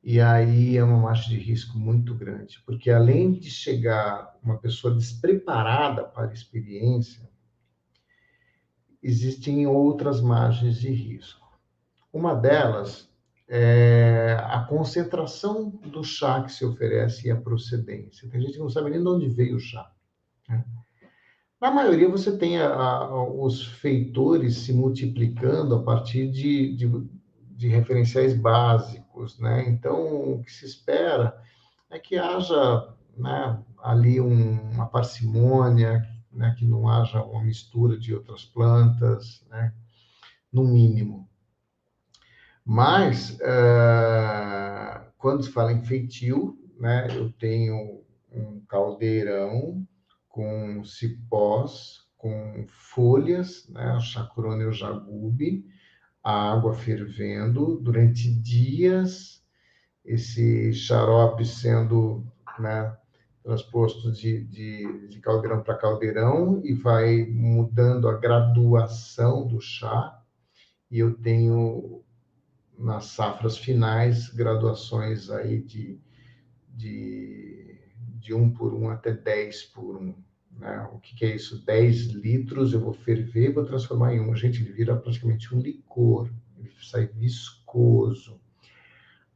e aí é uma margem de risco muito grande, porque além de chegar uma pessoa despreparada para a experiência, existem outras margens de risco. Uma delas é a concentração do chá que se oferece e a procedência. Tem gente que não sabe nem de onde veio o chá, né? Na maioria, você tem os feitores se multiplicando a partir de referenciais básicos, né? Então, o que se espera é que haja, né, ali uma parcimônia, né, que não haja uma mistura de outras plantas, né, no mínimo. Mas, quando se fala em feitio, né, eu tenho um caldeirão com cipós, com folhas, né, o chacrona e o jagube, a água fervendo durante dias, esse xarope sendo, né, transposto de caldeirão para caldeirão e vai mudando a graduação do chá, e eu tenho nas safras finais graduações aí de 1 por 1 até 10 por 1. Né? O que é isso? 10 litros eu vou ferver e vou transformar em 1. Gente, ele vira praticamente um licor, ele sai viscoso.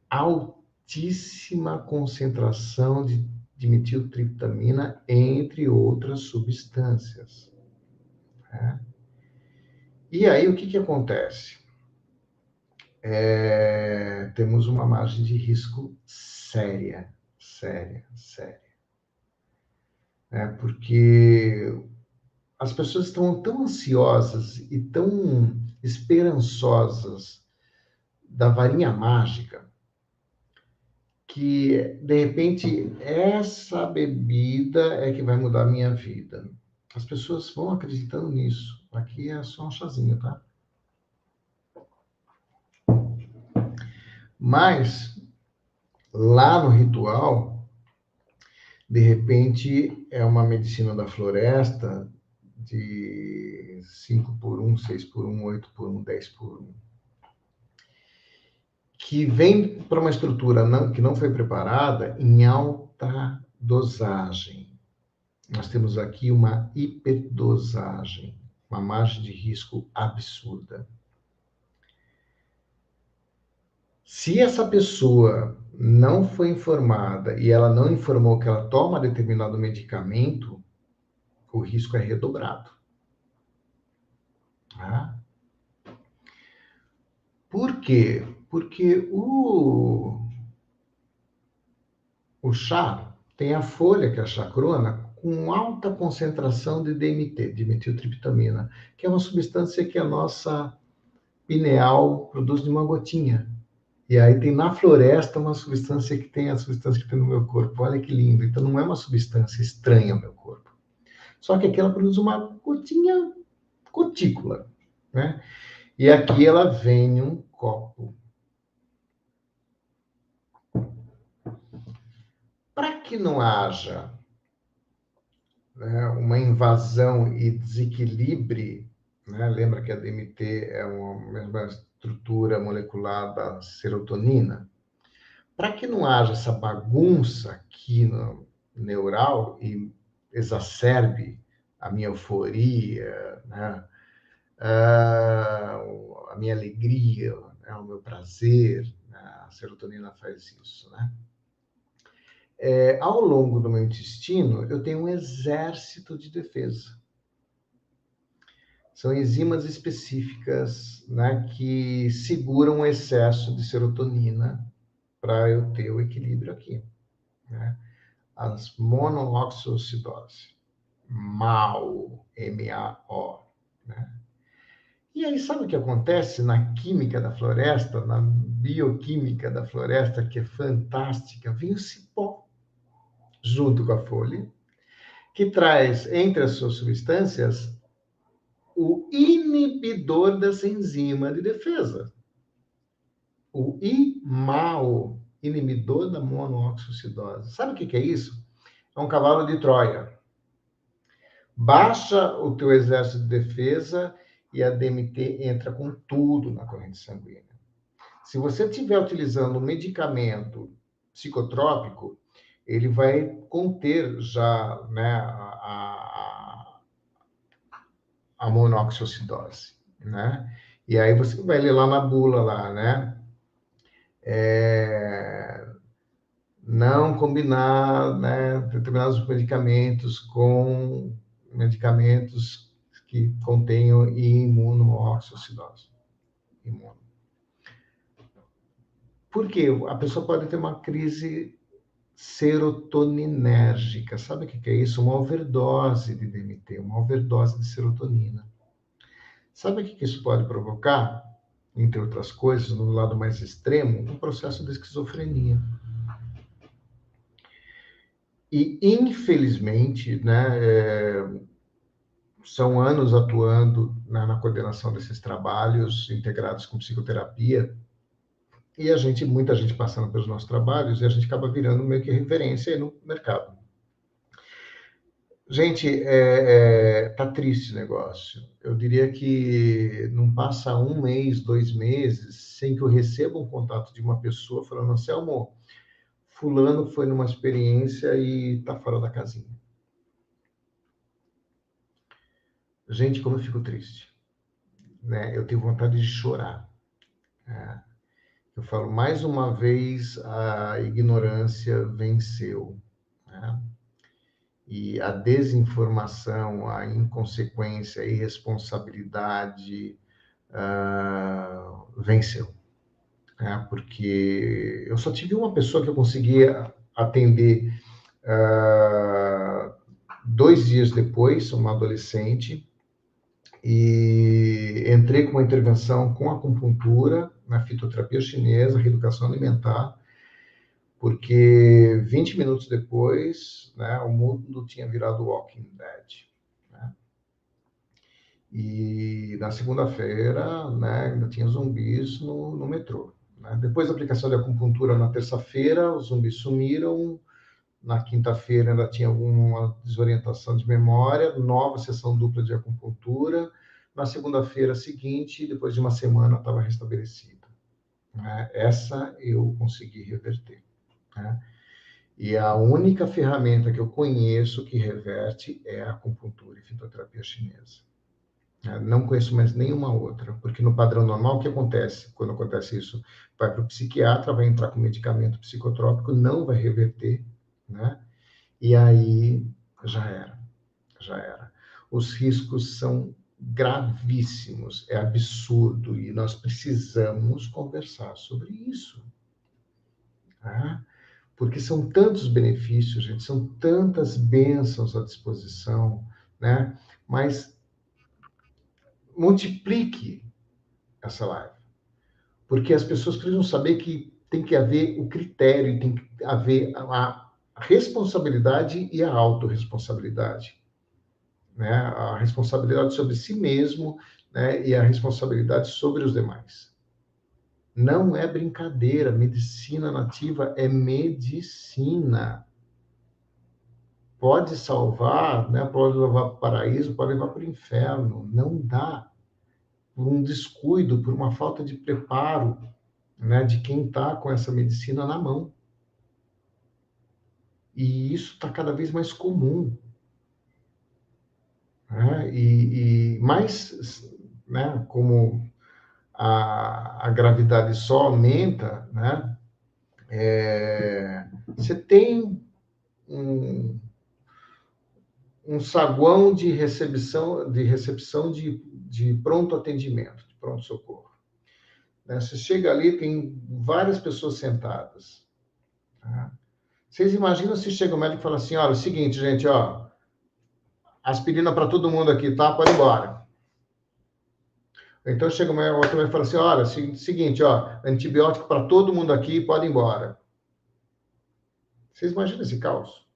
Altíssima concentração de metiltriptamina, entre outras substâncias. Né? E aí, o que acontece? Temos uma margem de risco séria, séria. Porque as pessoas estão tão ansiosas e tão esperançosas da varinha mágica que, de repente, essa bebida é que vai mudar a minha vida. As pessoas vão acreditando nisso. Aqui é só um chazinho, tá? Mas, lá no ritual, de repente, é uma medicina da floresta de 5 por 1, 6 por 1, 8 por 1, 10 por 1, que vem para uma estrutura que não foi preparada em alta dosagem. Nós temos aqui uma hiperdosagem, uma margem de risco absurda. Se essa pessoa não foi informada e ela não informou que ela toma determinado medicamento, o risco é redobrado. Tá? Por quê? Porque o chá tem a folha, que é a chacrona, com alta concentração de DMT, dimetiltriptamina, que é uma substância que a nossa pineal produz de uma gotinha. E aí tem na floresta uma substância que tem a substância que tem no meu corpo. Olha que lindo. Então não é uma substância estranha ao meu corpo. Só que aqui ela produz uma gotinha cutícula, né? E aqui ela vem em um copo. Para que não haja, né, uma invasão e desequilibre, né? Lembra que a DMT é uma mesma estrutura molecular da serotonina? Para que não haja essa bagunça aqui no neural e exacerbe a minha euforia, né? A minha alegria, né? O meu prazer, né? A serotonina faz isso, né? Ao longo do meu intestino, eu tenho um exército de defesa. São enzimas específicas, né, que seguram o excesso de serotonina para eu ter o equilíbrio aqui, né? As monooxocidose, MAO, M-A-O, né? E aí, sabe o que acontece na química da floresta, na bioquímica da floresta, que é fantástica? Vem o cipó junto com a folha, que traz entre as suas substâncias o inibidor dessa enzima de defesa, o IMAO, inibidor da monooxocidose. Sabe o que é isso? É um cavalo de Troia. Baixa o teu exército de defesa e a DMT entra com tudo na corrente sanguínea. Se você estiver utilizando um medicamento psicotrópico, ele vai conter já, né, a monoxocidose, né? E aí você vai ler lá na bula lá, né? Não combinar, né, determinados medicamentos com medicamentos que contenham imunooxocidose. Imuno. Por quê? A pessoa pode ter uma crise serotoninérgica. Sabe o que é isso? Uma overdose de DMT, uma overdose de serotonina. Sabe o que isso pode provocar? Entre outras coisas, no lado mais extremo, um processo de esquizofrenia. E, infelizmente, né, são anos atuando na coordenação desses trabalhos integrados com psicoterapia, e muita gente passando pelos nossos trabalhos, e a gente acaba virando meio que referência aí no mercado. Gente, tá triste o negócio. Eu diria que não passa um mês, 2 meses, sem que eu receba um contato de uma pessoa falando, Anselmo, fulano foi numa experiência e tá fora da casinha. Gente, como eu fico triste. Né? Eu tenho vontade de chorar. Né? Eu falo, mais uma vez, a ignorância venceu. Né? E a desinformação, a inconsequência, a irresponsabilidade venceu. Né? Porque eu só tive uma pessoa que eu conseguia atender 2 dias depois, uma adolescente, e entrei com uma intervenção com acupuntura, na fitoterapia chinesa, reeducação alimentar, porque 20 minutos depois, né, o mundo tinha virado Walking Dead. Né? E na segunda-feira, né, ainda tinha zumbis no metrô. Né? Depois da aplicação de acupuntura na terça-feira, os zumbis sumiram. Na quinta-feira ainda tinha alguma desorientação de memória, nova sessão dupla de acupuntura. Na segunda-feira seguinte, depois de uma semana, estava restabelecida. Né? Essa eu consegui reverter. Né? E a única ferramenta que eu conheço que reverte é a acupuntura e fitoterapia chinesa. Não conheço mais nenhuma outra, porque no padrão normal, o que acontece? Quando acontece isso, vai para o psiquiatra, vai entrar com medicamento psicotrópico, não vai reverter, né? E aí já era, já era. Os riscos são gravíssimos, é absurdo, e nós precisamos conversar sobre isso. Tá? Porque são tantos benefícios, gente, são tantas bênçãos à disposição, né? Mas multiplique essa live, porque as pessoas precisam saber que tem que haver o critério, tem que haver a responsabilidade e a autorresponsabilidade, né? A responsabilidade sobre si mesmo, né? E a responsabilidade sobre os demais. Não é brincadeira, medicina nativa é medicina. Pode salvar, né? Pode levar para o paraíso, pode levar para o inferno. Não dá. Por um descuido, por uma falta de preparo, né? De quem está com essa medicina na mão. E isso está cada vez mais comum. Né? E mais, né? Como a gravidade só aumenta, né? Você tem um saguão de recepção de pronto atendimento, de pronto-socorro. Né? Você chega ali, tem várias pessoas sentadas. Tá? Vocês imaginam se chega o médico e fala assim, olha, é o seguinte, gente, ó, aspirina para todo mundo aqui, tá? Pode ir embora. Então chega o outro médico e fala assim, olha, seguinte, ó, antibiótico para todo mundo aqui, pode ir embora. Vocês imaginam esse caos?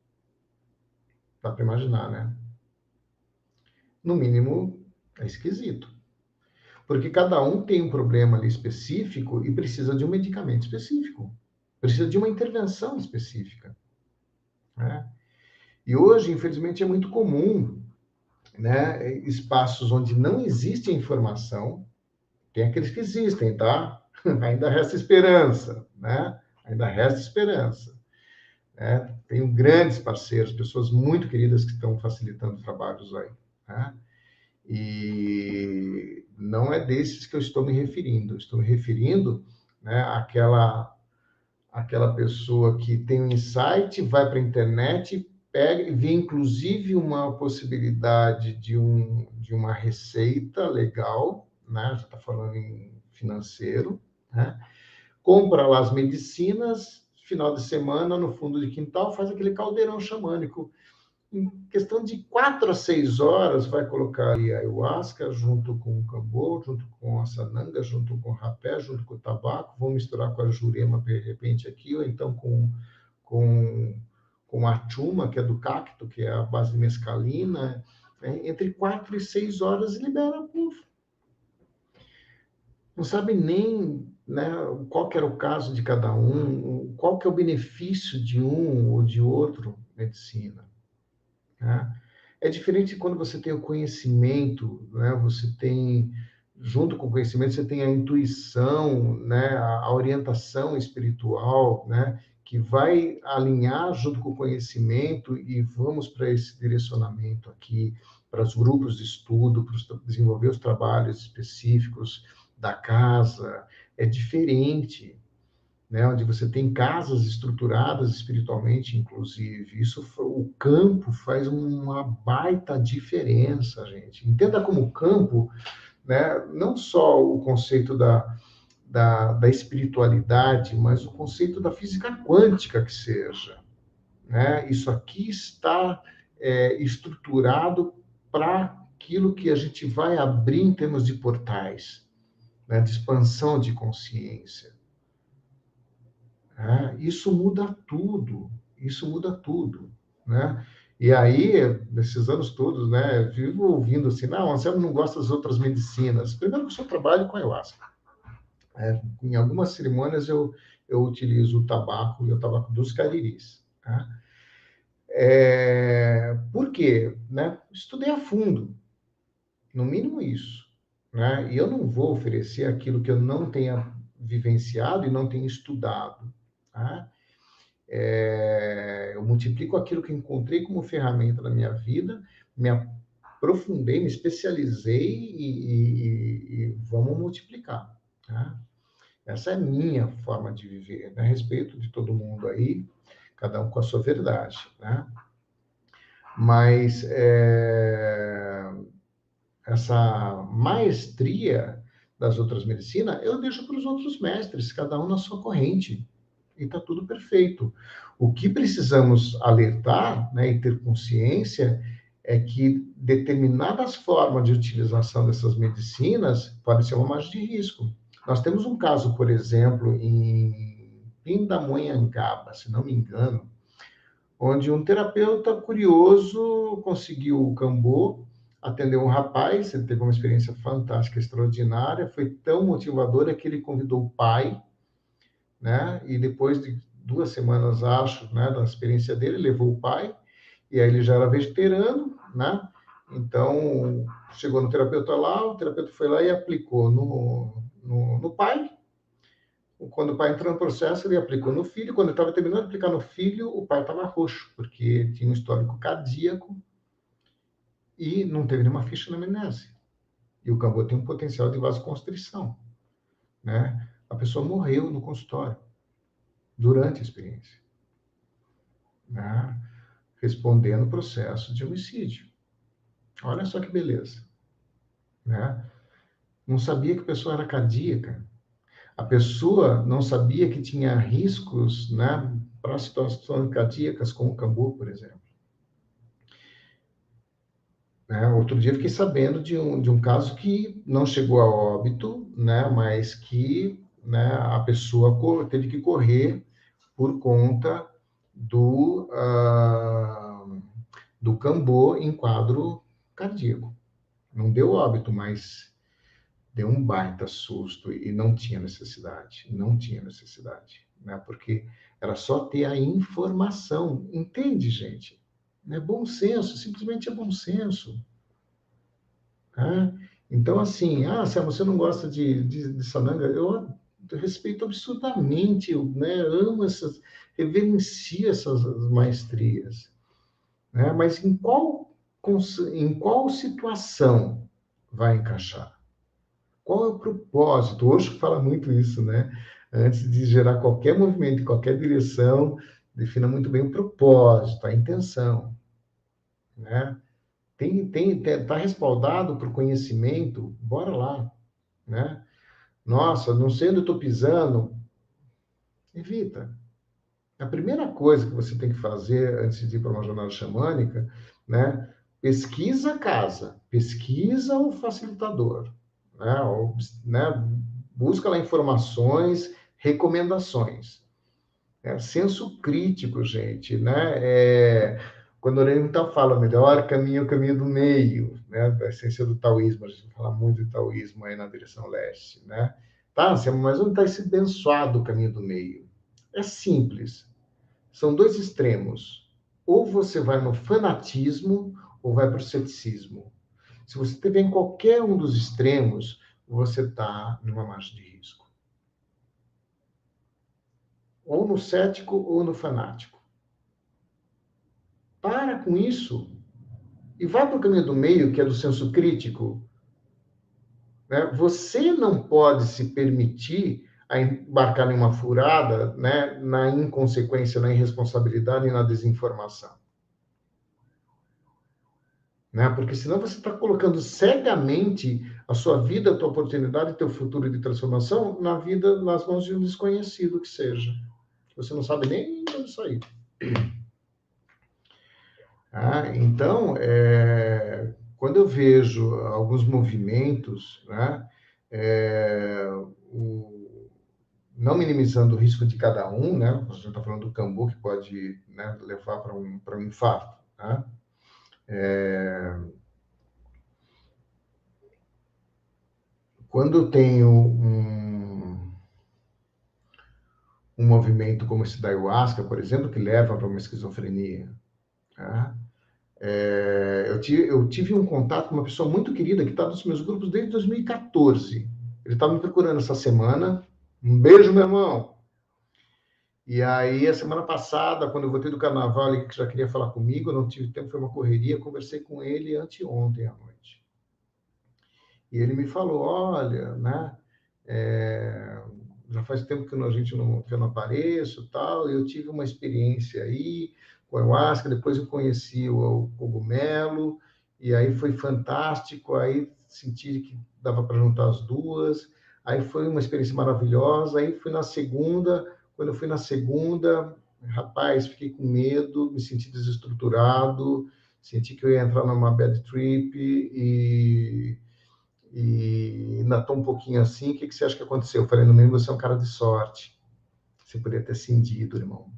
Dá para imaginar, né? No mínimo, é esquisito. Porque cada um tem um problema ali específico e precisa de um medicamento específico. Precisa de uma intervenção específica. Né? E hoje, infelizmente, é muito comum, né, espaços onde não existe informação, tem aqueles que existem, tá? Ainda resta esperança, né? Ainda resta esperança. Né? Tenho grandes parceiros, pessoas muito queridas que estão facilitando trabalhos aí. Né? E não é desses que eu estou me referindo. Eu estou me referindo, né, àquela pessoa que tem um insight, vai para a internet, pega e vê inclusive uma possibilidade de uma receita legal, né? Já está falando em financeiro, né? Compra lá as medicinas, final de semana, no fundo de quintal, faz aquele caldeirão xamânico. Em questão de 4 a 6 horas, vai colocar aí a ayahuasca junto com o cambô, junto com a sananga, junto com o rapé, junto com o tabaco, vão misturar com a jurema, de repente, aqui, ou então com, com a chuma, que é do cacto, que é a base de mescalina, né? Entre 4 e 6 horas e libera, puf. Não sabe nem, né, qual que era o caso de cada um, qual que é o benefício de um ou de outro medicina. Né? É diferente quando você tem o conhecimento, né? Você tem, junto com o conhecimento, você tem a intuição, né? A orientação espiritual, né? Que vai alinhar junto com o conhecimento e vamos para esse direcionamento aqui, para os grupos de estudo, para desenvolver os trabalhos específicos da casa. É diferente, né, onde você tem casas estruturadas espiritualmente, inclusive. O campo faz uma baita diferença, gente. Entenda como campo, né, não só o conceito da espiritualidade, mas o conceito da física quântica que seja. Né? Isso aqui está estruturado para aquilo que a gente vai abrir em termos de portais, né, de expansão de consciência. Isso muda tudo, isso muda tudo, né? E aí, nesses anos todos, né, vivo ouvindo assim, não, Anselmo não gosta das outras medicinas. Primeiro que eu só trabalho com ayahuasca. Em algumas cerimônias eu utilizo o tabaco e o tabaco dos cariris. Tá? Por quê? Né? Estudei a fundo, no mínimo isso. Né? E eu não vou oferecer aquilo que eu não tenha vivenciado e não tenha estudado. Tá? Eu multiplico aquilo que encontrei como ferramenta na minha vida, me aprofundei, me especializei e vamos multiplicar. Tá? Essa é a minha forma de viver, né? A respeito de todo mundo aí, cada um com a sua verdade. Né? Mas essa maestria das outras medicinas, eu deixo para os outros mestres, cada um na sua corrente. E está tudo perfeito. O que precisamos alertar, né, e ter consciência é que determinadas formas de utilização dessas medicinas podem ser uma margem de risco. Nós temos um caso, por exemplo, em Pindamonhangaba, se não me engano, onde um terapeuta curioso conseguiu o cambô, atendeu um rapaz, ele teve uma experiência fantástica, extraordinária, foi tão motivadora que ele convidou o pai, né? E depois de 2 semanas, acho, né, da experiência dele, levou o pai, e aí ele já era vegetariano, né? Então, chegou no terapeuta lá, o terapeuta foi lá e aplicou no pai. Quando o pai entrou no processo, ele aplicou no filho. Quando ele estava terminando de aplicar no filho, o pai estava roxo, porque tinha um histórico cardíaco e não teve nenhuma ficha na amnésia. E o cambô tem um potencial de vasoconstrição, né? A pessoa morreu no consultório durante a experiência. Né? respondendo processo de homicídio. Olha só que beleza, né? Não sabia que a pessoa era cardíaca. A pessoa não sabia que tinha riscos, né, para situações cardíacas, como o Cambu, por exemplo. Né? Outro dia fiquei sabendo de um caso que não chegou a óbito, né, mas que, né, a pessoa teve que correr por conta do Cambu em quadro cardíaco. Não deu óbito, mas deu um baita susto e não tinha necessidade, não tinha necessidade, né? Porque era só ter a informação, entende, gente? É bom senso, simplesmente é bom senso, tá? Então, assim, se você não gosta de sananga, eu respeito absurdamente, né? Amo reverencio essas maestrias, né? Mas em qual situação vai encaixar? Qual é o propósito? O Osho fala muito isso, né? Antes de gerar qualquer movimento, em qualquer direção, defina muito bem o propósito, a intenção, né? Tá respaldado por conhecimento, bora lá, né? Nossa, não sei onde eu estou pisando, evita. A primeira coisa que você tem que fazer antes de ir para uma jornada xamânica, né? Pesquisa a casa, pesquisa o facilitador, né? Né? Busca lá informações, recomendações. Senso crítico, gente, né? Quando o Oriental fala melhor caminho é o caminho do meio, né? Da essência do taoísmo, a gente fala muito de taoísmo aí na direção leste, né? Tá, mas onde está esse abençoado caminho do meio? É simples. São dois extremos. Ou você vai no fanatismo ou vai para o ceticismo. Se você estiver em qualquer um dos extremos, você está numa margem de risco. Ou no cético ou no fanático. Para com isso e vai para o caminho do meio, que é do senso crítico. Né? Você não pode se permitir a embarcar em uma furada, né, na inconsequência, na irresponsabilidade e na desinformação. Né? Porque senão você está colocando cegamente a sua vida, a tua oportunidade, teu futuro de transformação nas mãos de um desconhecido que seja. Você não sabe nem onde sair. Então, quando eu vejo alguns movimentos, né, não minimizando o risco de cada um, né, a gente está falando do Cambu, que pode, né, levar para um infarto, né? Quando eu tenho um movimento como esse da ayahuasca, por exemplo, que leva para uma esquizofrenia, né? Eu tive um contato com uma pessoa muito querida que está nos meus grupos desde 2014. Ele estava me procurando essa semana. Um beijo, meu irmão. E aí, a semana passada, quando eu voltei do carnaval, ele já queria falar comigo, eu não tive tempo, foi uma correria, conversei com ele anteontem à noite. E ele me falou, olha, né, já faz tempo que que eu não apareço, tal, eu tive uma experiência aí com a ayahuasca, depois eu conheci o cogumelo, e aí foi fantástico, aí senti que dava para juntar as duas, aí foi uma experiência maravilhosa, aí fui na segunda, quando eu fui na segunda, rapaz, fiquei com medo, me senti desestruturado, senti que eu ia entrar numa bad trip e ainda estou um pouquinho assim, o que você acha que aconteceu? Eu falei, no mínimo você é um cara de sorte. Você poderia ter cindido, irmão.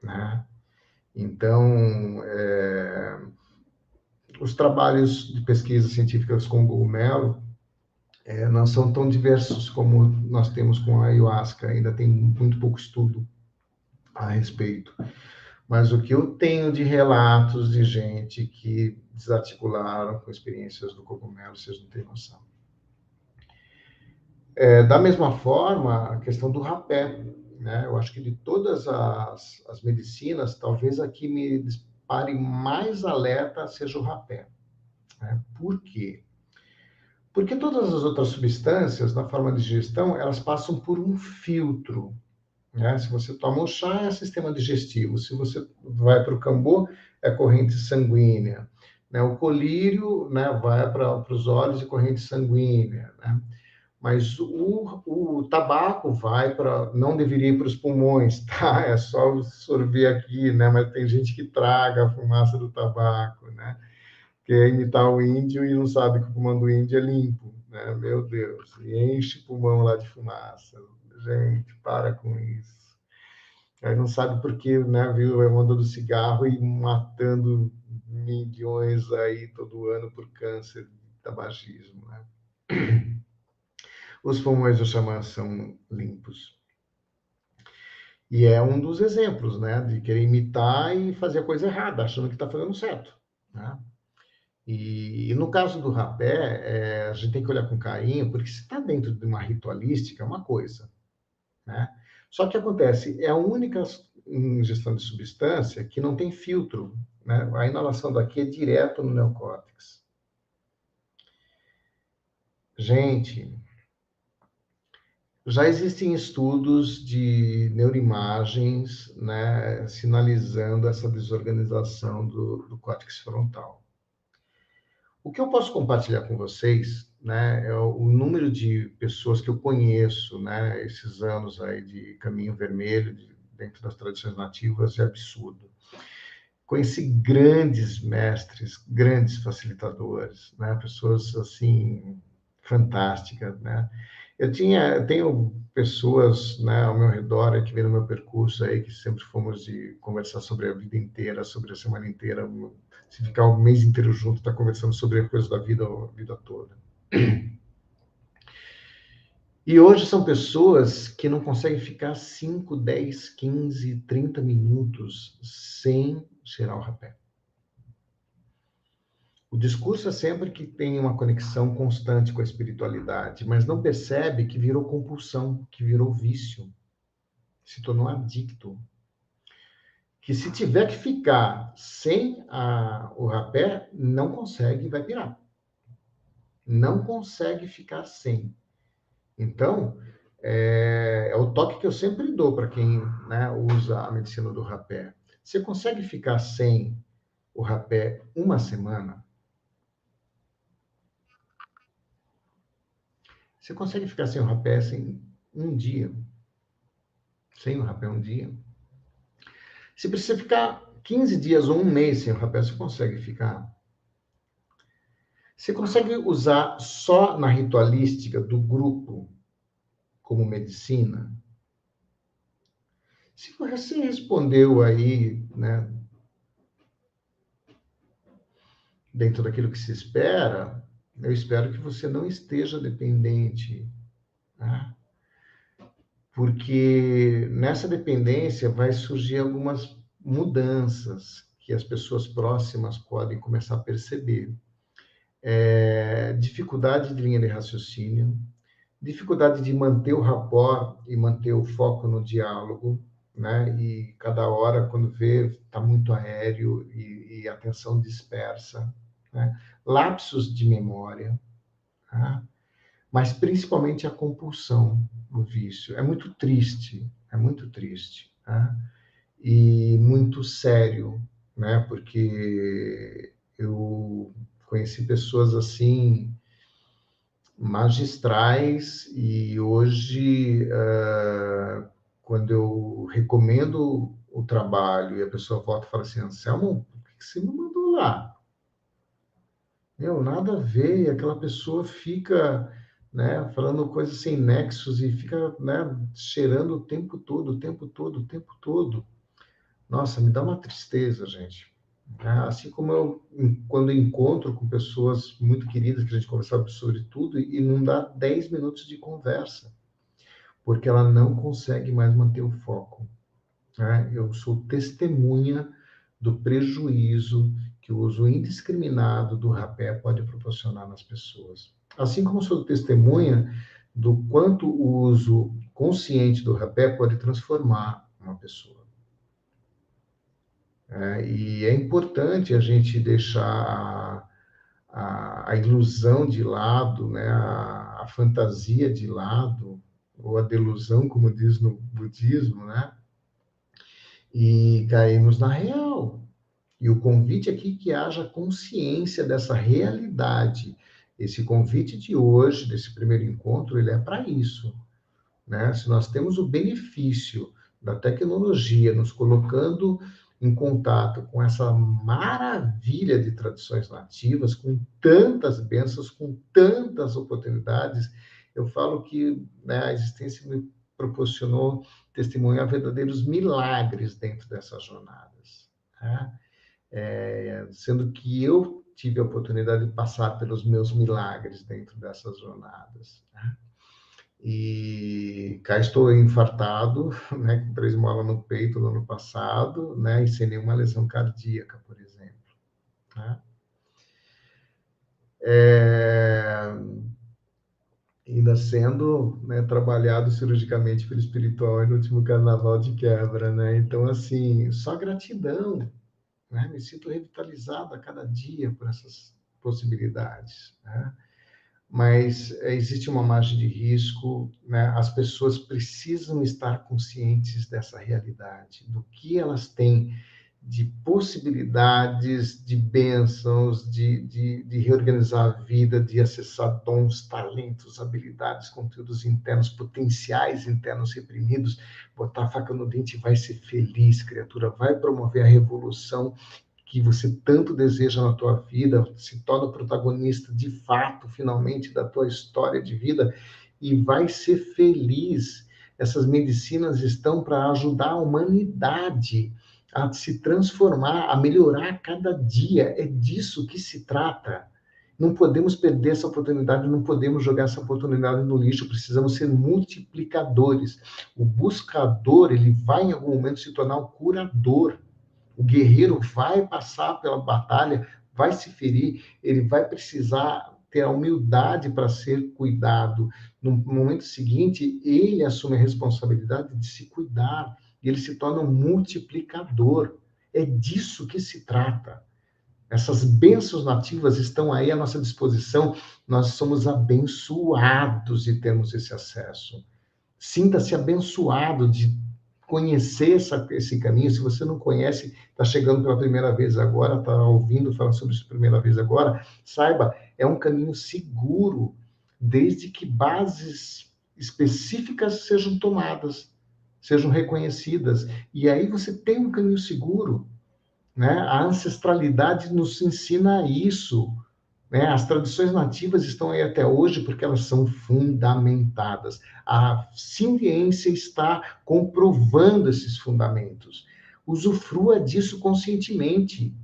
Né? Então, os trabalhos de pesquisa científicas com o cogumelo não são tão diversos como nós temos com a ayahuasca, ainda tem muito pouco estudo a respeito. Mas o que eu tenho de relatos de gente que desarticularam com experiências do cogumelo, vocês não têm noção. Da mesma forma, a questão do rapé, né? Eu acho que de todas as medicinas, talvez a que me dispare mais alerta seja o rapé. Né? Por quê? Porque todas as outras substâncias, na forma de digestão, elas passam por um filtro. né? Se você toma um chá, é sistema digestivo. Se você vai para o cambô, é corrente sanguínea. Né? O colírio, né, vai para os olhos e corrente sanguínea. Né? Mas o tabaco vai para, não deveria ir para os pulmões, tá? É só absorver aqui, né? Mas tem gente que traga a fumaça do tabaco, né? Quer imitar o índio e não sabe que o pulmão do índio é limpo, né? Meu Deus, e enche o pulmão lá de fumaça. Gente, para com isso. Aí não sabe por que, né, viu, é onda do cigarro e matando milhões aí todo ano por câncer de tabagismo, né? Os pulmões do xamã são limpos. E é um dos exemplos, né, de querer imitar e fazer a coisa errada, achando que está fazendo certo, né? E no caso do rapé, a gente tem que olhar com carinho, porque se está dentro de uma ritualística, é uma coisa, né? Só que acontece, é a única ingestão de substância que não tem filtro, né? A inalação daqui é direto no neocórtex. Gente, já existem estudos de neuroimagens, né, sinalizando essa desorganização do córtex frontal. O que eu posso compartilhar com vocês, né, é o número de pessoas que eu conheço, né, esses anos aí de caminho vermelho, dentro das tradições nativas, é absurdo. Conheci grandes mestres, grandes facilitadores, né, pessoas assim fantásticas, né. Eu tenho pessoas, né, ao meu redor que vêm no meu percurso aí que sempre fomos de conversar sobre a vida inteira, sobre a semana inteira, se ficar o mês inteiro junto, tá conversando sobre a coisa da vida a vida toda. E hoje são pessoas que não conseguem ficar 5, 10, 15, 30 minutos sem cheirar o rapé. O discurso é sempre que tem uma conexão constante com a espiritualidade, mas não percebe que virou compulsão, que virou vício, se tornou adicto. Que se tiver que ficar sem o rapé, não consegue e vai pirar. Não consegue ficar sem. Então, é o toque que eu sempre dou para quem, né, usa a medicina do rapé. Você consegue ficar sem o rapé uma semana? Você consegue ficar sem o rapé sem um dia? Sem o rapé um dia? Se precisa ficar 15 dias ou um mês sem o rapé, você consegue ficar? Você consegue usar só na ritualística do grupo como medicina? Se você respondeu aí, né, dentro daquilo que se espera, eu espero que você não esteja dependente, né? Porque nessa dependência vai surgir algumas mudanças que as pessoas próximas podem começar a perceber. Dificuldade de linha de raciocínio, dificuldade de manter o rapport e manter o foco no diálogo, né? E cada hora, quando vê, está muito aéreo e atenção dispersa, né? Lapsos de memória, tá? Mas principalmente a compulsão, o vício. É muito triste, tá? E muito sério, né? Porque eu conheci pessoas assim magistrais e hoje, quando eu recomendo o trabalho e a pessoa volta e fala assim, Anselmo, por que você me mandou lá? Meu, nada a ver, e aquela pessoa fica, né, falando coisas sem nexos e fica, né, cheirando o tempo todo, o tempo todo, o tempo todo. Nossa, me dá uma tristeza, gente. Assim como eu, quando encontro com pessoas muito queridas, que a gente conversa sobre tudo, e não dá 10 minutos de conversa, porque ela não consegue mais manter o foco, né? Eu sou testemunha do prejuízo que o uso indiscriminado do rapé pode proporcionar nas pessoas. Assim como sou testemunha do quanto o uso consciente do rapé pode transformar uma pessoa. E é importante a gente deixar a ilusão de lado, né, a fantasia de lado, ou a delusão, como diz no budismo, né? E caímos na real. E o convite aqui é que haja consciência dessa realidade. Esse convite de hoje, desse primeiro encontro, ele é para isso, né? Se nós temos o benefício da tecnologia nos colocando em contato com essa maravilha de tradições nativas, com tantas bênçãos, com tantas oportunidades, eu falo que, né, a existência me proporcionou testemunhar verdadeiros milagres dentro dessas jornadas, né? Sendo que eu tive a oportunidade de passar pelos meus milagres dentro dessas jornadas, né? E cá estou infartado, né, com 3 molas no peito no ano passado, né, e sem nenhuma lesão cardíaca, por exemplo, né? É, ainda sendo, né, trabalhado cirurgicamente pelo espiritual no último carnaval de quebra, né? Então, assim, só gratidão, né? Me sinto revitalizado a cada dia por essas possibilidades, né? Mas existe uma margem de risco, né? As pessoas precisam estar conscientes dessa realidade, do que elas têm de possibilidades, de bênçãos, de reorganizar a vida, de acessar dons, talentos, habilidades, conteúdos internos, potenciais internos reprimidos, botar a faca no dente e vai ser feliz, criatura, vai promover a revolução que você tanto deseja na tua vida, se torna protagonista de fato, finalmente, da tua história de vida e vai ser feliz. Essas medicinas estão para ajudar a humanidade a se transformar, a melhorar a cada dia. É disso que se trata. Não podemos perder essa oportunidade, não podemos jogar essa oportunidade no lixo, precisamos ser multiplicadores. O buscador, ele vai em algum momento se tornar o curador. O guerreiro vai passar pela batalha, vai se ferir, ele vai precisar ter a humildade para ser cuidado. No momento seguinte, ele assume a responsabilidade de se cuidar, e ele se torna um multiplicador. É disso que se trata. Essas bênçãos nativas estão aí à nossa disposição. Nós somos abençoados de termos esse acesso. Sinta-se abençoado de conhecer esse caminho. Se você não conhece, está chegando pela primeira vez agora, está ouvindo falar sobre isso pela primeira vez agora, saiba, é um caminho seguro, desde que bases específicas sejam tomadas, sejam reconhecidas. E aí você tem um caminho seguro, né? A ancestralidade nos ensina isso, né? As tradições nativas estão aí até hoje porque elas são fundamentadas. A ciência está comprovando esses fundamentos. Usufrua disso conscientemente,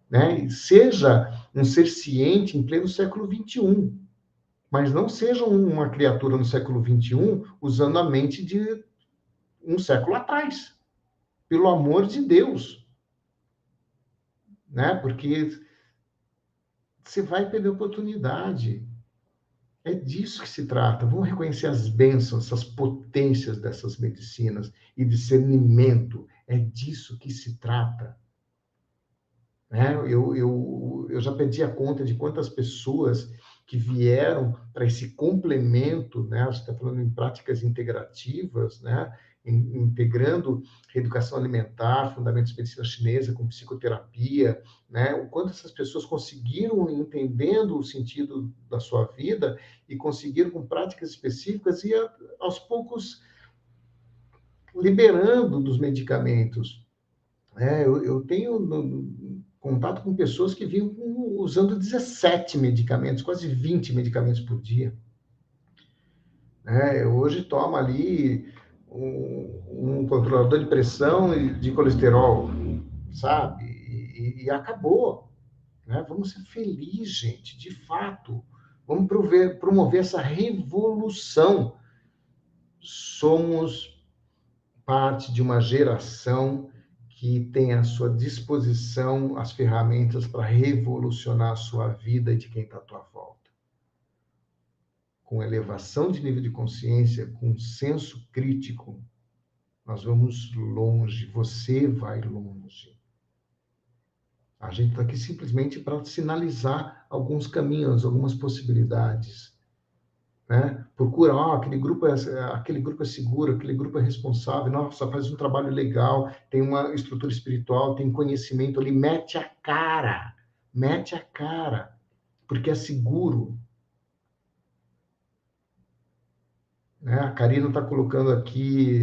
né? Seja um ser ciente em pleno século XXI, mas não seja uma criatura no século XXI usando a mente de um século atrás. Pelo amor de Deus, né? Porque você vai perder oportunidade. É disso que se trata. Vamos reconhecer as bênçãos, essas potências dessas medicinas e discernimento. É disso que se trata. Né? Eu já perdi a conta de quantas pessoas que vieram para esse complemento, né? Você está falando em práticas integrativas, né? Integrando reeducação alimentar, fundamentos de medicina chinesa com psicoterapia, né? O quanto essas pessoas conseguiram entendendo o sentido da sua vida e conseguiram com práticas específicas e aos poucos liberando dos medicamentos. Eu tenho contato com pessoas que vinham usando 17 medicamentos, quase 20 medicamentos por dia. Hoje toma ali um controlador de pressão e de colesterol, sabe? E acabou. Né? Vamos ser felizes, gente, de fato. Vamos promover essa revolução. Somos parte de uma geração que tem à sua disposição as ferramentas para revolucionar a sua vida e de quem está à tua volta. Com elevação de nível de consciência, com senso crítico, nós vamos longe, você vai longe. A gente está aqui simplesmente para sinalizar alguns caminhos, algumas possibilidades. né? Procura, aquele grupo é seguro, aquele grupo é responsável, nossa, faz um trabalho legal, tem uma estrutura espiritual, tem conhecimento ali, mete a cara, porque é seguro, né? A Karina está colocando aqui,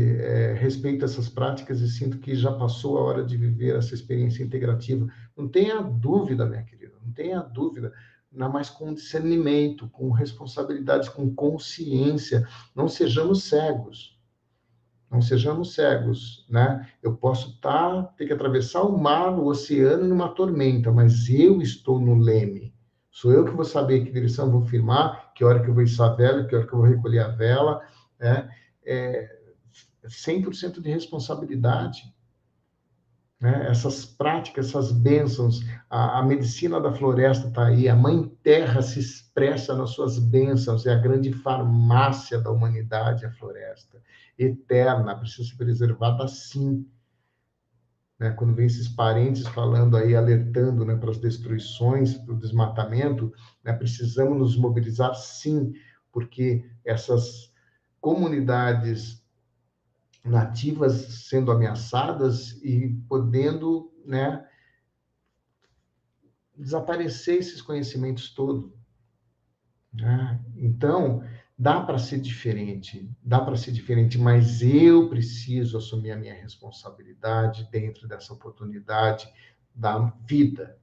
respeito a essas práticas e sinto que já passou a hora de viver essa experiência integrativa. Não tenha dúvida, minha querida, não tenha dúvida, ainda mais com discernimento, com responsabilidade, com consciência. Não sejamos cegos, não sejamos cegos, né? Eu posso ter que atravessar o mar, o oceano, numa tormenta, mas eu estou no leme. Sou eu que vou saber que direção eu vou firmar, que hora que eu vou içar a vela, que hora que eu vou recolher a vela, né? É 100% de responsabilidade, né? Essas práticas, essas bênçãos, a medicina da floresta está aí, a Mãe Terra se expressa nas suas bênçãos, é a grande farmácia da humanidade, a floresta, eterna, precisa ser preservada sim, né? Quando vem esses parentes falando aí, alertando, né, para as destruições, para o desmatamento, né, precisamos nos mobilizar sim, porque essas comunidades nativas sendo ameaçadas e podendo, né, desaparecer esses conhecimentos todos, né? Então, dá para ser diferente, mas eu preciso assumir a minha responsabilidade dentro dessa oportunidade da vida.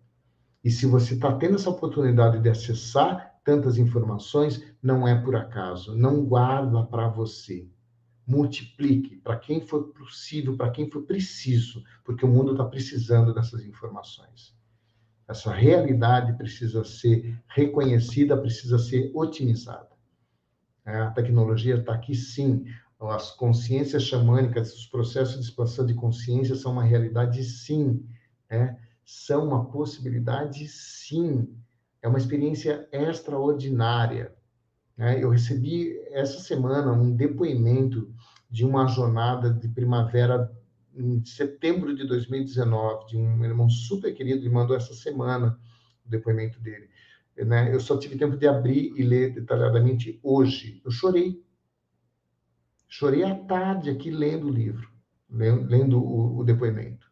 E se você está tendo essa oportunidade de acessar tantas informações, não é por acaso, não guarda para você. Multiplique para quem for possível, para quem for preciso, porque o mundo está precisando dessas informações. Essa realidade precisa ser reconhecida, precisa ser otimizada. A tecnologia está aqui, sim. As consciências xamânicas, os processos de expansão de consciência são uma realidade, sim. Né? São uma possibilidade, sim. É uma experiência extraordinária. Né? Eu recebi essa semana um depoimento de uma jornada de primavera em setembro de 2019, de um irmão super querido, ele mandou essa semana o depoimento dele. Né? Eu só tive tempo de abrir e ler detalhadamente hoje. Eu chorei à tarde aqui lendo o livro, lendo o depoimento.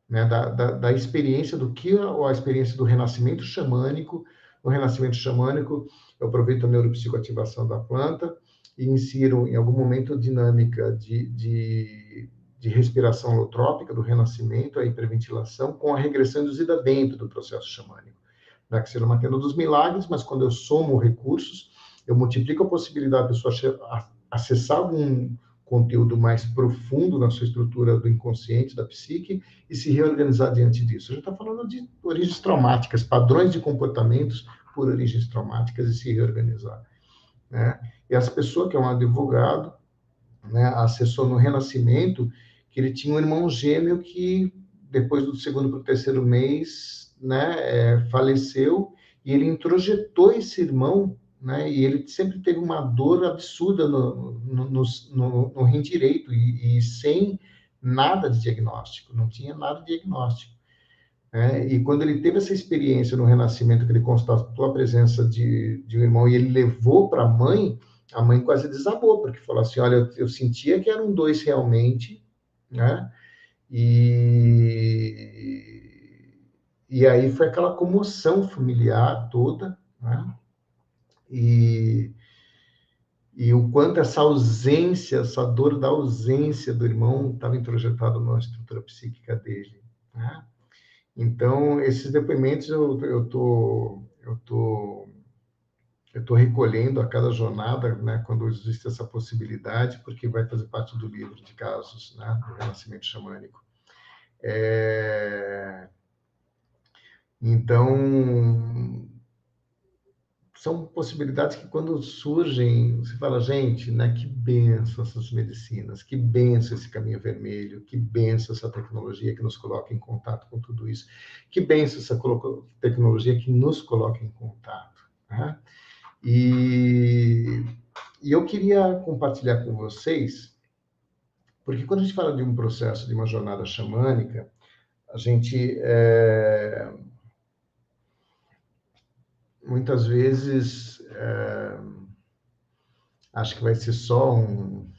Né, da experiência do que a experiência do renascimento xamânico. No renascimento xamânico, eu aproveito a neuropsicoativação da planta e insiro em algum momento a dinâmica de respiração holotrópica do renascimento, a hiperventilação, com a regressão induzida dentro do processo xamânico. Na Axila Materna dos Milagres, mas quando eu somo recursos, eu multiplico a possibilidade da pessoa acessar algum conteúdo mais profundo na sua estrutura do inconsciente, da psique, e se reorganizar diante disso. A gente está falando de origens traumáticas, padrões de comportamentos por origens traumáticas e se reorganizar. Né? E essa pessoa, que é um advogado, né, acessou no Renascimento que ele tinha um irmão gêmeo que, depois do segundo para o terceiro mês, né, faleceu, e ele introjetou esse irmão, né, e ele sempre teve uma dor absurda no rim direito, e sem nada de diagnóstico, não tinha nada de diagnóstico. E quando ele teve essa experiência no Renascimento, que ele constatou a presença de um irmão e ele levou para a mãe quase desabou, porque falou assim, olha, eu sentia que eram dois realmente, né? E aí foi aquela comoção familiar toda, né? E o quanto essa ausência, essa dor da ausência do irmão estava introjetado na estrutura psíquica dele, né? Então, esses depoimentos eu tô recolhendo a cada jornada, né, quando existe essa possibilidade, porque vai fazer parte do livro de casos, né, do renascimento xamânico. Então, são possibilidades que quando surgem, você fala, gente, né, que benção essas medicinas, que benção esse caminho vermelho, que benção essa tecnologia que nos coloca em contato com tudo isso, que benção essa tecnologia que nos coloca em contato. Né? E eu queria compartilhar com vocês, porque quando a gente fala de um processo, de uma jornada xamânica, a gente muitas vezes acha que vai ser só um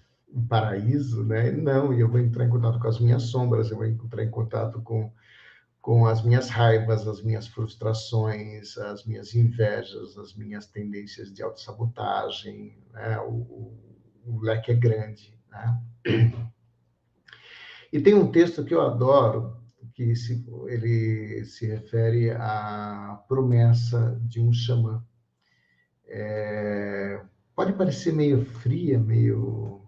paraíso, né? Não, e eu vou entrar em contato com as minhas sombras, eu vou entrar em contato com as minhas raivas, as minhas frustrações, as minhas invejas, as minhas tendências de autossabotagem, né? O leque é grande, né? E tem um texto que eu adoro, ele se refere à promessa de um xamã. Pode parecer meio fria, meio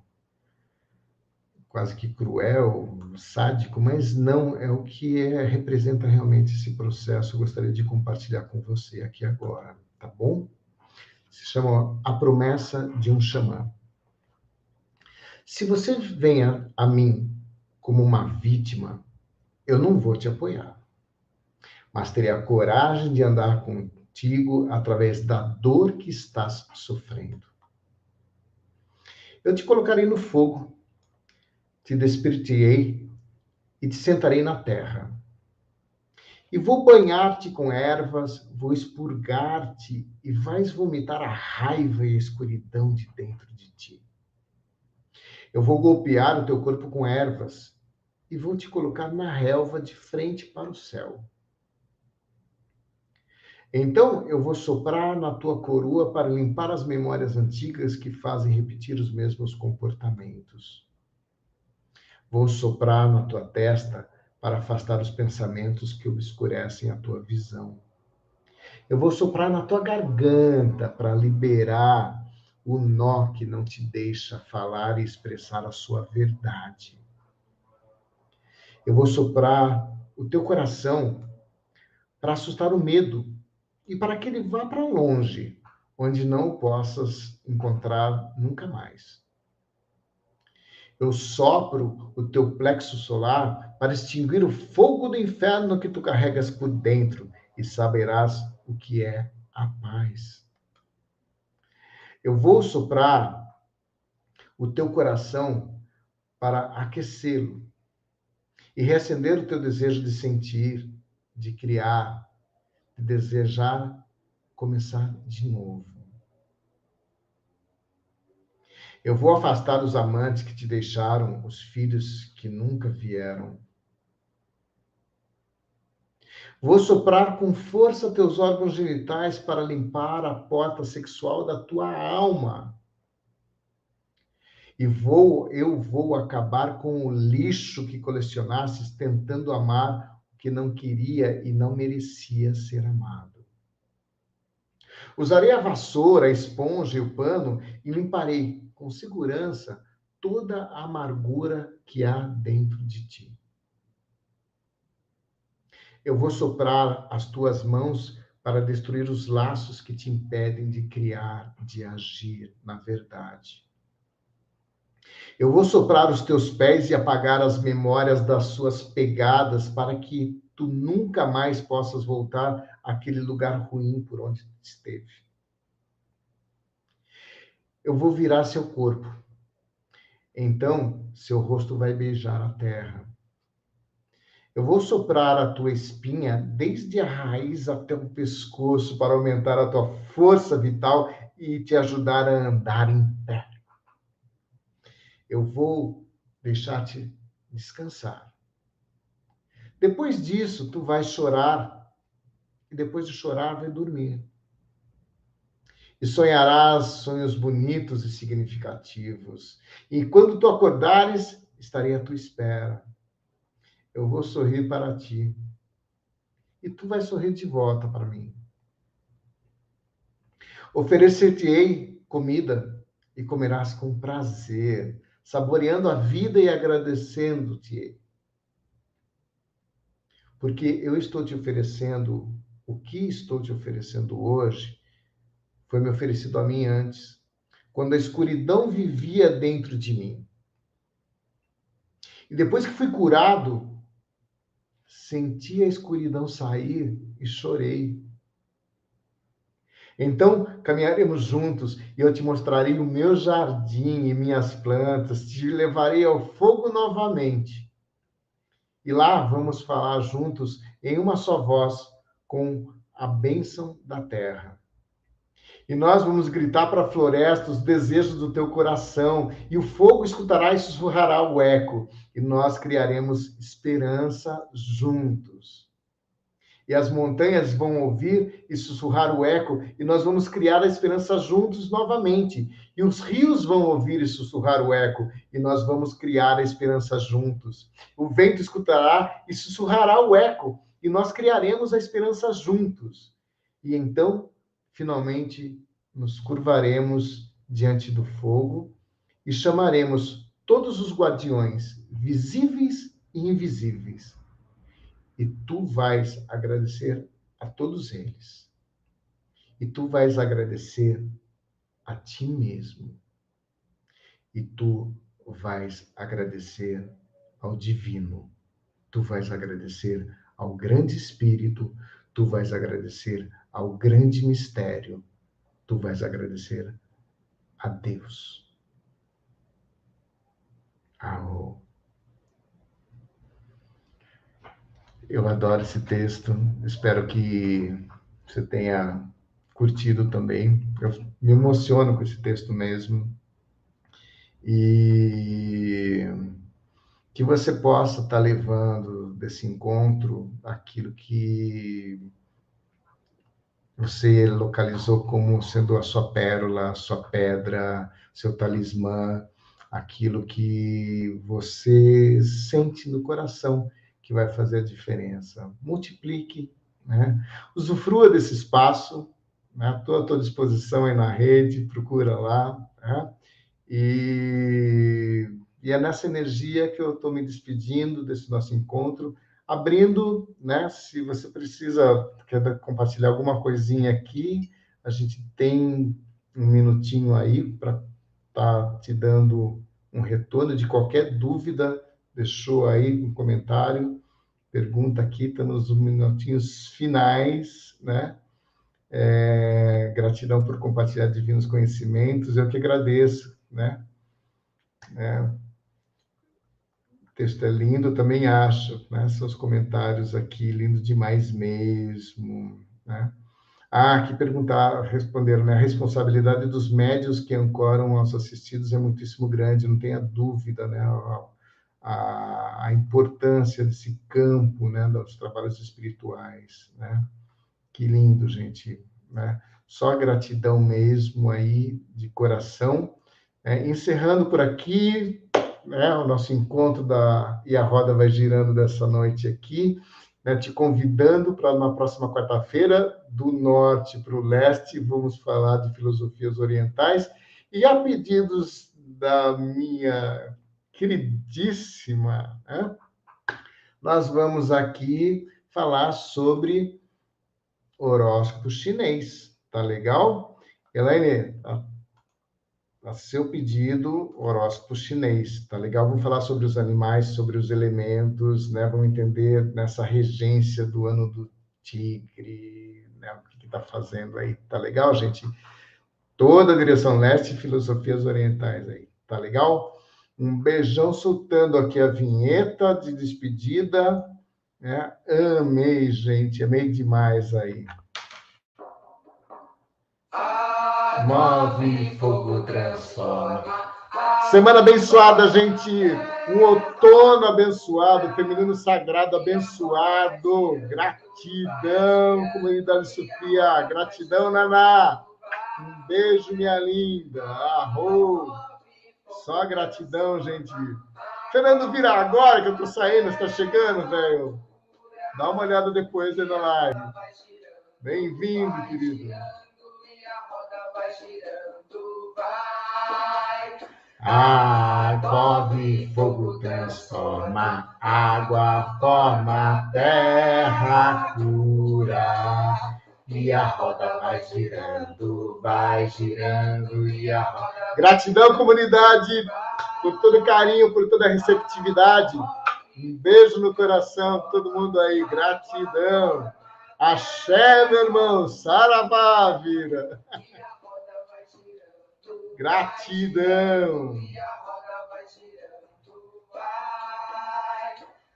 quase que cruel, sádico, mas não, é o que representa realmente esse processo. Eu gostaria de compartilhar com você aqui agora, tá bom? Se chama A Promessa de um Xamã. Se você vem a mim como uma vítima, eu não vou te apoiar, mas terei a coragem de andar contigo através da dor que estás sofrendo. Eu te colocarei no fogo, te despertarei e te sentarei na terra. E vou banhar-te com ervas, vou expurgar-te e vais vomitar a raiva e a escuridão de dentro de ti. Eu vou golpear o teu corpo com ervas e vou te colocar na relva de frente para o céu. Então eu vou soprar na tua coroa para limpar as memórias antigas que fazem repetir os mesmos comportamentos. Vou soprar na tua testa para afastar os pensamentos que obscurecem a tua visão. Eu vou soprar na tua garganta para liberar o nó que não te deixa falar e expressar a sua verdade. Eu vou soprar o teu coração para assustar o medo e para que ele vá para longe, onde não o possas encontrar nunca mais. Eu sopro o teu plexo solar para extinguir o fogo do inferno que tu carregas por dentro e saberás o que é a paz. Eu vou soprar o teu coração para aquecê-lo e reacender o teu desejo de sentir, de criar, de desejar começar de novo. Eu vou afastar os amantes que te deixaram, os filhos que nunca vieram. Vou soprar com força teus órgãos genitais para limpar a porta sexual da tua alma. Eu vou acabar com o lixo que colecionasses tentando amar o que não queria e não merecia ser amado. Usarei a vassoura, a esponja e o pano e limparei com segurança toda a amargura que há dentro de ti. Eu vou soprar as tuas mãos para destruir os laços que te impedem de criar, de agir na verdade. Eu vou soprar os teus pés e apagar as memórias das suas pegadas para que tu nunca mais possas voltar àquele lugar ruim por onde esteve. Eu vou virar seu corpo. Então, seu rosto vai beijar a terra. Eu vou soprar a tua espinha desde a raiz até o pescoço para aumentar a tua força vital e te ajudar a andar em pé. Eu vou deixar-te descansar. Depois disso, tu vais chorar, e depois de chorar, vai dormir. E sonharás sonhos bonitos e significativos. E quando tu acordares, estarei à tua espera. Eu vou sorrir para ti. E tu vais sorrir de volta para mim. Oferecer-te-ei comida e comerás com prazer, saboreando a vida e agradecendo-te. Porque eu estou te oferecendo, o que estou te oferecendo hoje, foi me oferecido a mim antes, quando a escuridão vivia dentro de mim. E depois que fui curado, senti a escuridão sair e chorei. Então, caminharemos juntos e eu te mostrarei o meu jardim e minhas plantas, te levarei ao fogo novamente. E lá vamos falar juntos em uma só voz, com a bênção da terra. E nós vamos gritar para a floresta os desejos do teu coração, e o fogo escutará e sussurrará o eco, e nós criaremos esperança juntos. E as montanhas vão ouvir e sussurrar o eco, e nós vamos criar a esperança juntos novamente. E os rios vão ouvir e sussurrar o eco, e nós vamos criar a esperança juntos. O vento escutará e sussurrará o eco, e nós criaremos a esperança juntos. E então, finalmente, nos curvaremos diante do fogo e chamaremos todos os guardiões, visíveis e invisíveis, e tu vais agradecer a todos eles. E tu vais agradecer a ti mesmo. E tu vais agradecer ao divino. Tu vais agradecer ao grande Espírito. Tu vais agradecer ao grande mistério. Tu vais agradecer a Deus. Ao... Eu adoro esse texto. Espero que você tenha curtido também. Eu me emociono com esse texto mesmo. E que você possa estar levando desse encontro aquilo que você localizou como sendo a sua pérola, a sua pedra, seu talismã, aquilo que você sente no coração que vai fazer a diferença. Multiplique, né? Usufrua desse espaço, né? Estou à tua disposição aí na rede, procura lá, né? E é nessa energia que eu estou me despedindo desse nosso encontro, abrindo, né? Se você quer compartilhar alguma coisinha aqui, a gente tem um minutinho aí para estar te dando um retorno de qualquer dúvida, deixou aí um comentário, pergunta aqui, está nos minutinhos finais, né? Gratidão por compartilhar divinos conhecimentos, eu que agradeço, né? O texto é lindo, também acho, né? Seus comentários aqui, lindo demais mesmo, né? Que responderam, né? A responsabilidade dos médios que ancoram aos assistidos é muitíssimo grande, não tenha dúvida, né? A importância desse campo, né? Dos trabalhos espirituais, né? Que lindo, gente, né? Só gratidão mesmo aí, de coração. Encerrando por aqui, né, o nosso encontro E a Roda Vai Girando dessa noite aqui, né, te convidando para na próxima quarta-feira, do norte para o leste, vamos falar de filosofias orientais, e a pedidos da minha queridíssima, né, nós vamos aqui falar sobre horóscopo chinês, tá legal? Elaine, a seu pedido, horóscopo chinês, tá legal? Vamos falar sobre os animais, sobre os elementos, né? Vamos entender nessa regência do ano do tigre, né? O que está fazendo aí, tá legal, gente? Toda a direção leste, filosofias orientais aí, tá legal? Um beijão, soltando aqui a vinheta de despedida, né? Amei, gente, amei demais aí. Move, fogo transforma. Semana abençoada, gente. Um outono abençoado, feminino sagrado abençoado. Gratidão, comunidade Sofia. Gratidão, Naná. Um beijo, minha linda. Arro. Só gratidão, gente. Fernando, vira agora que eu tô saindo. Você tá chegando, velho? Dá uma olhada depois aí na live. Bem-vindo, querido. Água e fogo transforma, água forma, terra cura. E a roda vai girando e a roda... Gratidão, comunidade, por todo o carinho, por toda a receptividade. Um beijo no coração, todo mundo aí, gratidão. Axé, meu irmão, saravá, vira. Gratidão.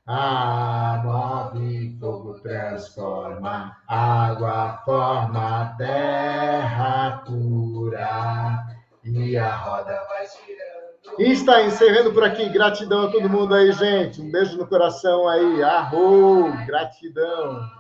Move, fogo transforma. transforma, água forma, terra cura, e a roda vai girando. E está encerrando por aqui. Gratidão a todo mundo aí, gente. Um beijo no coração aí. Arro! Gratidão.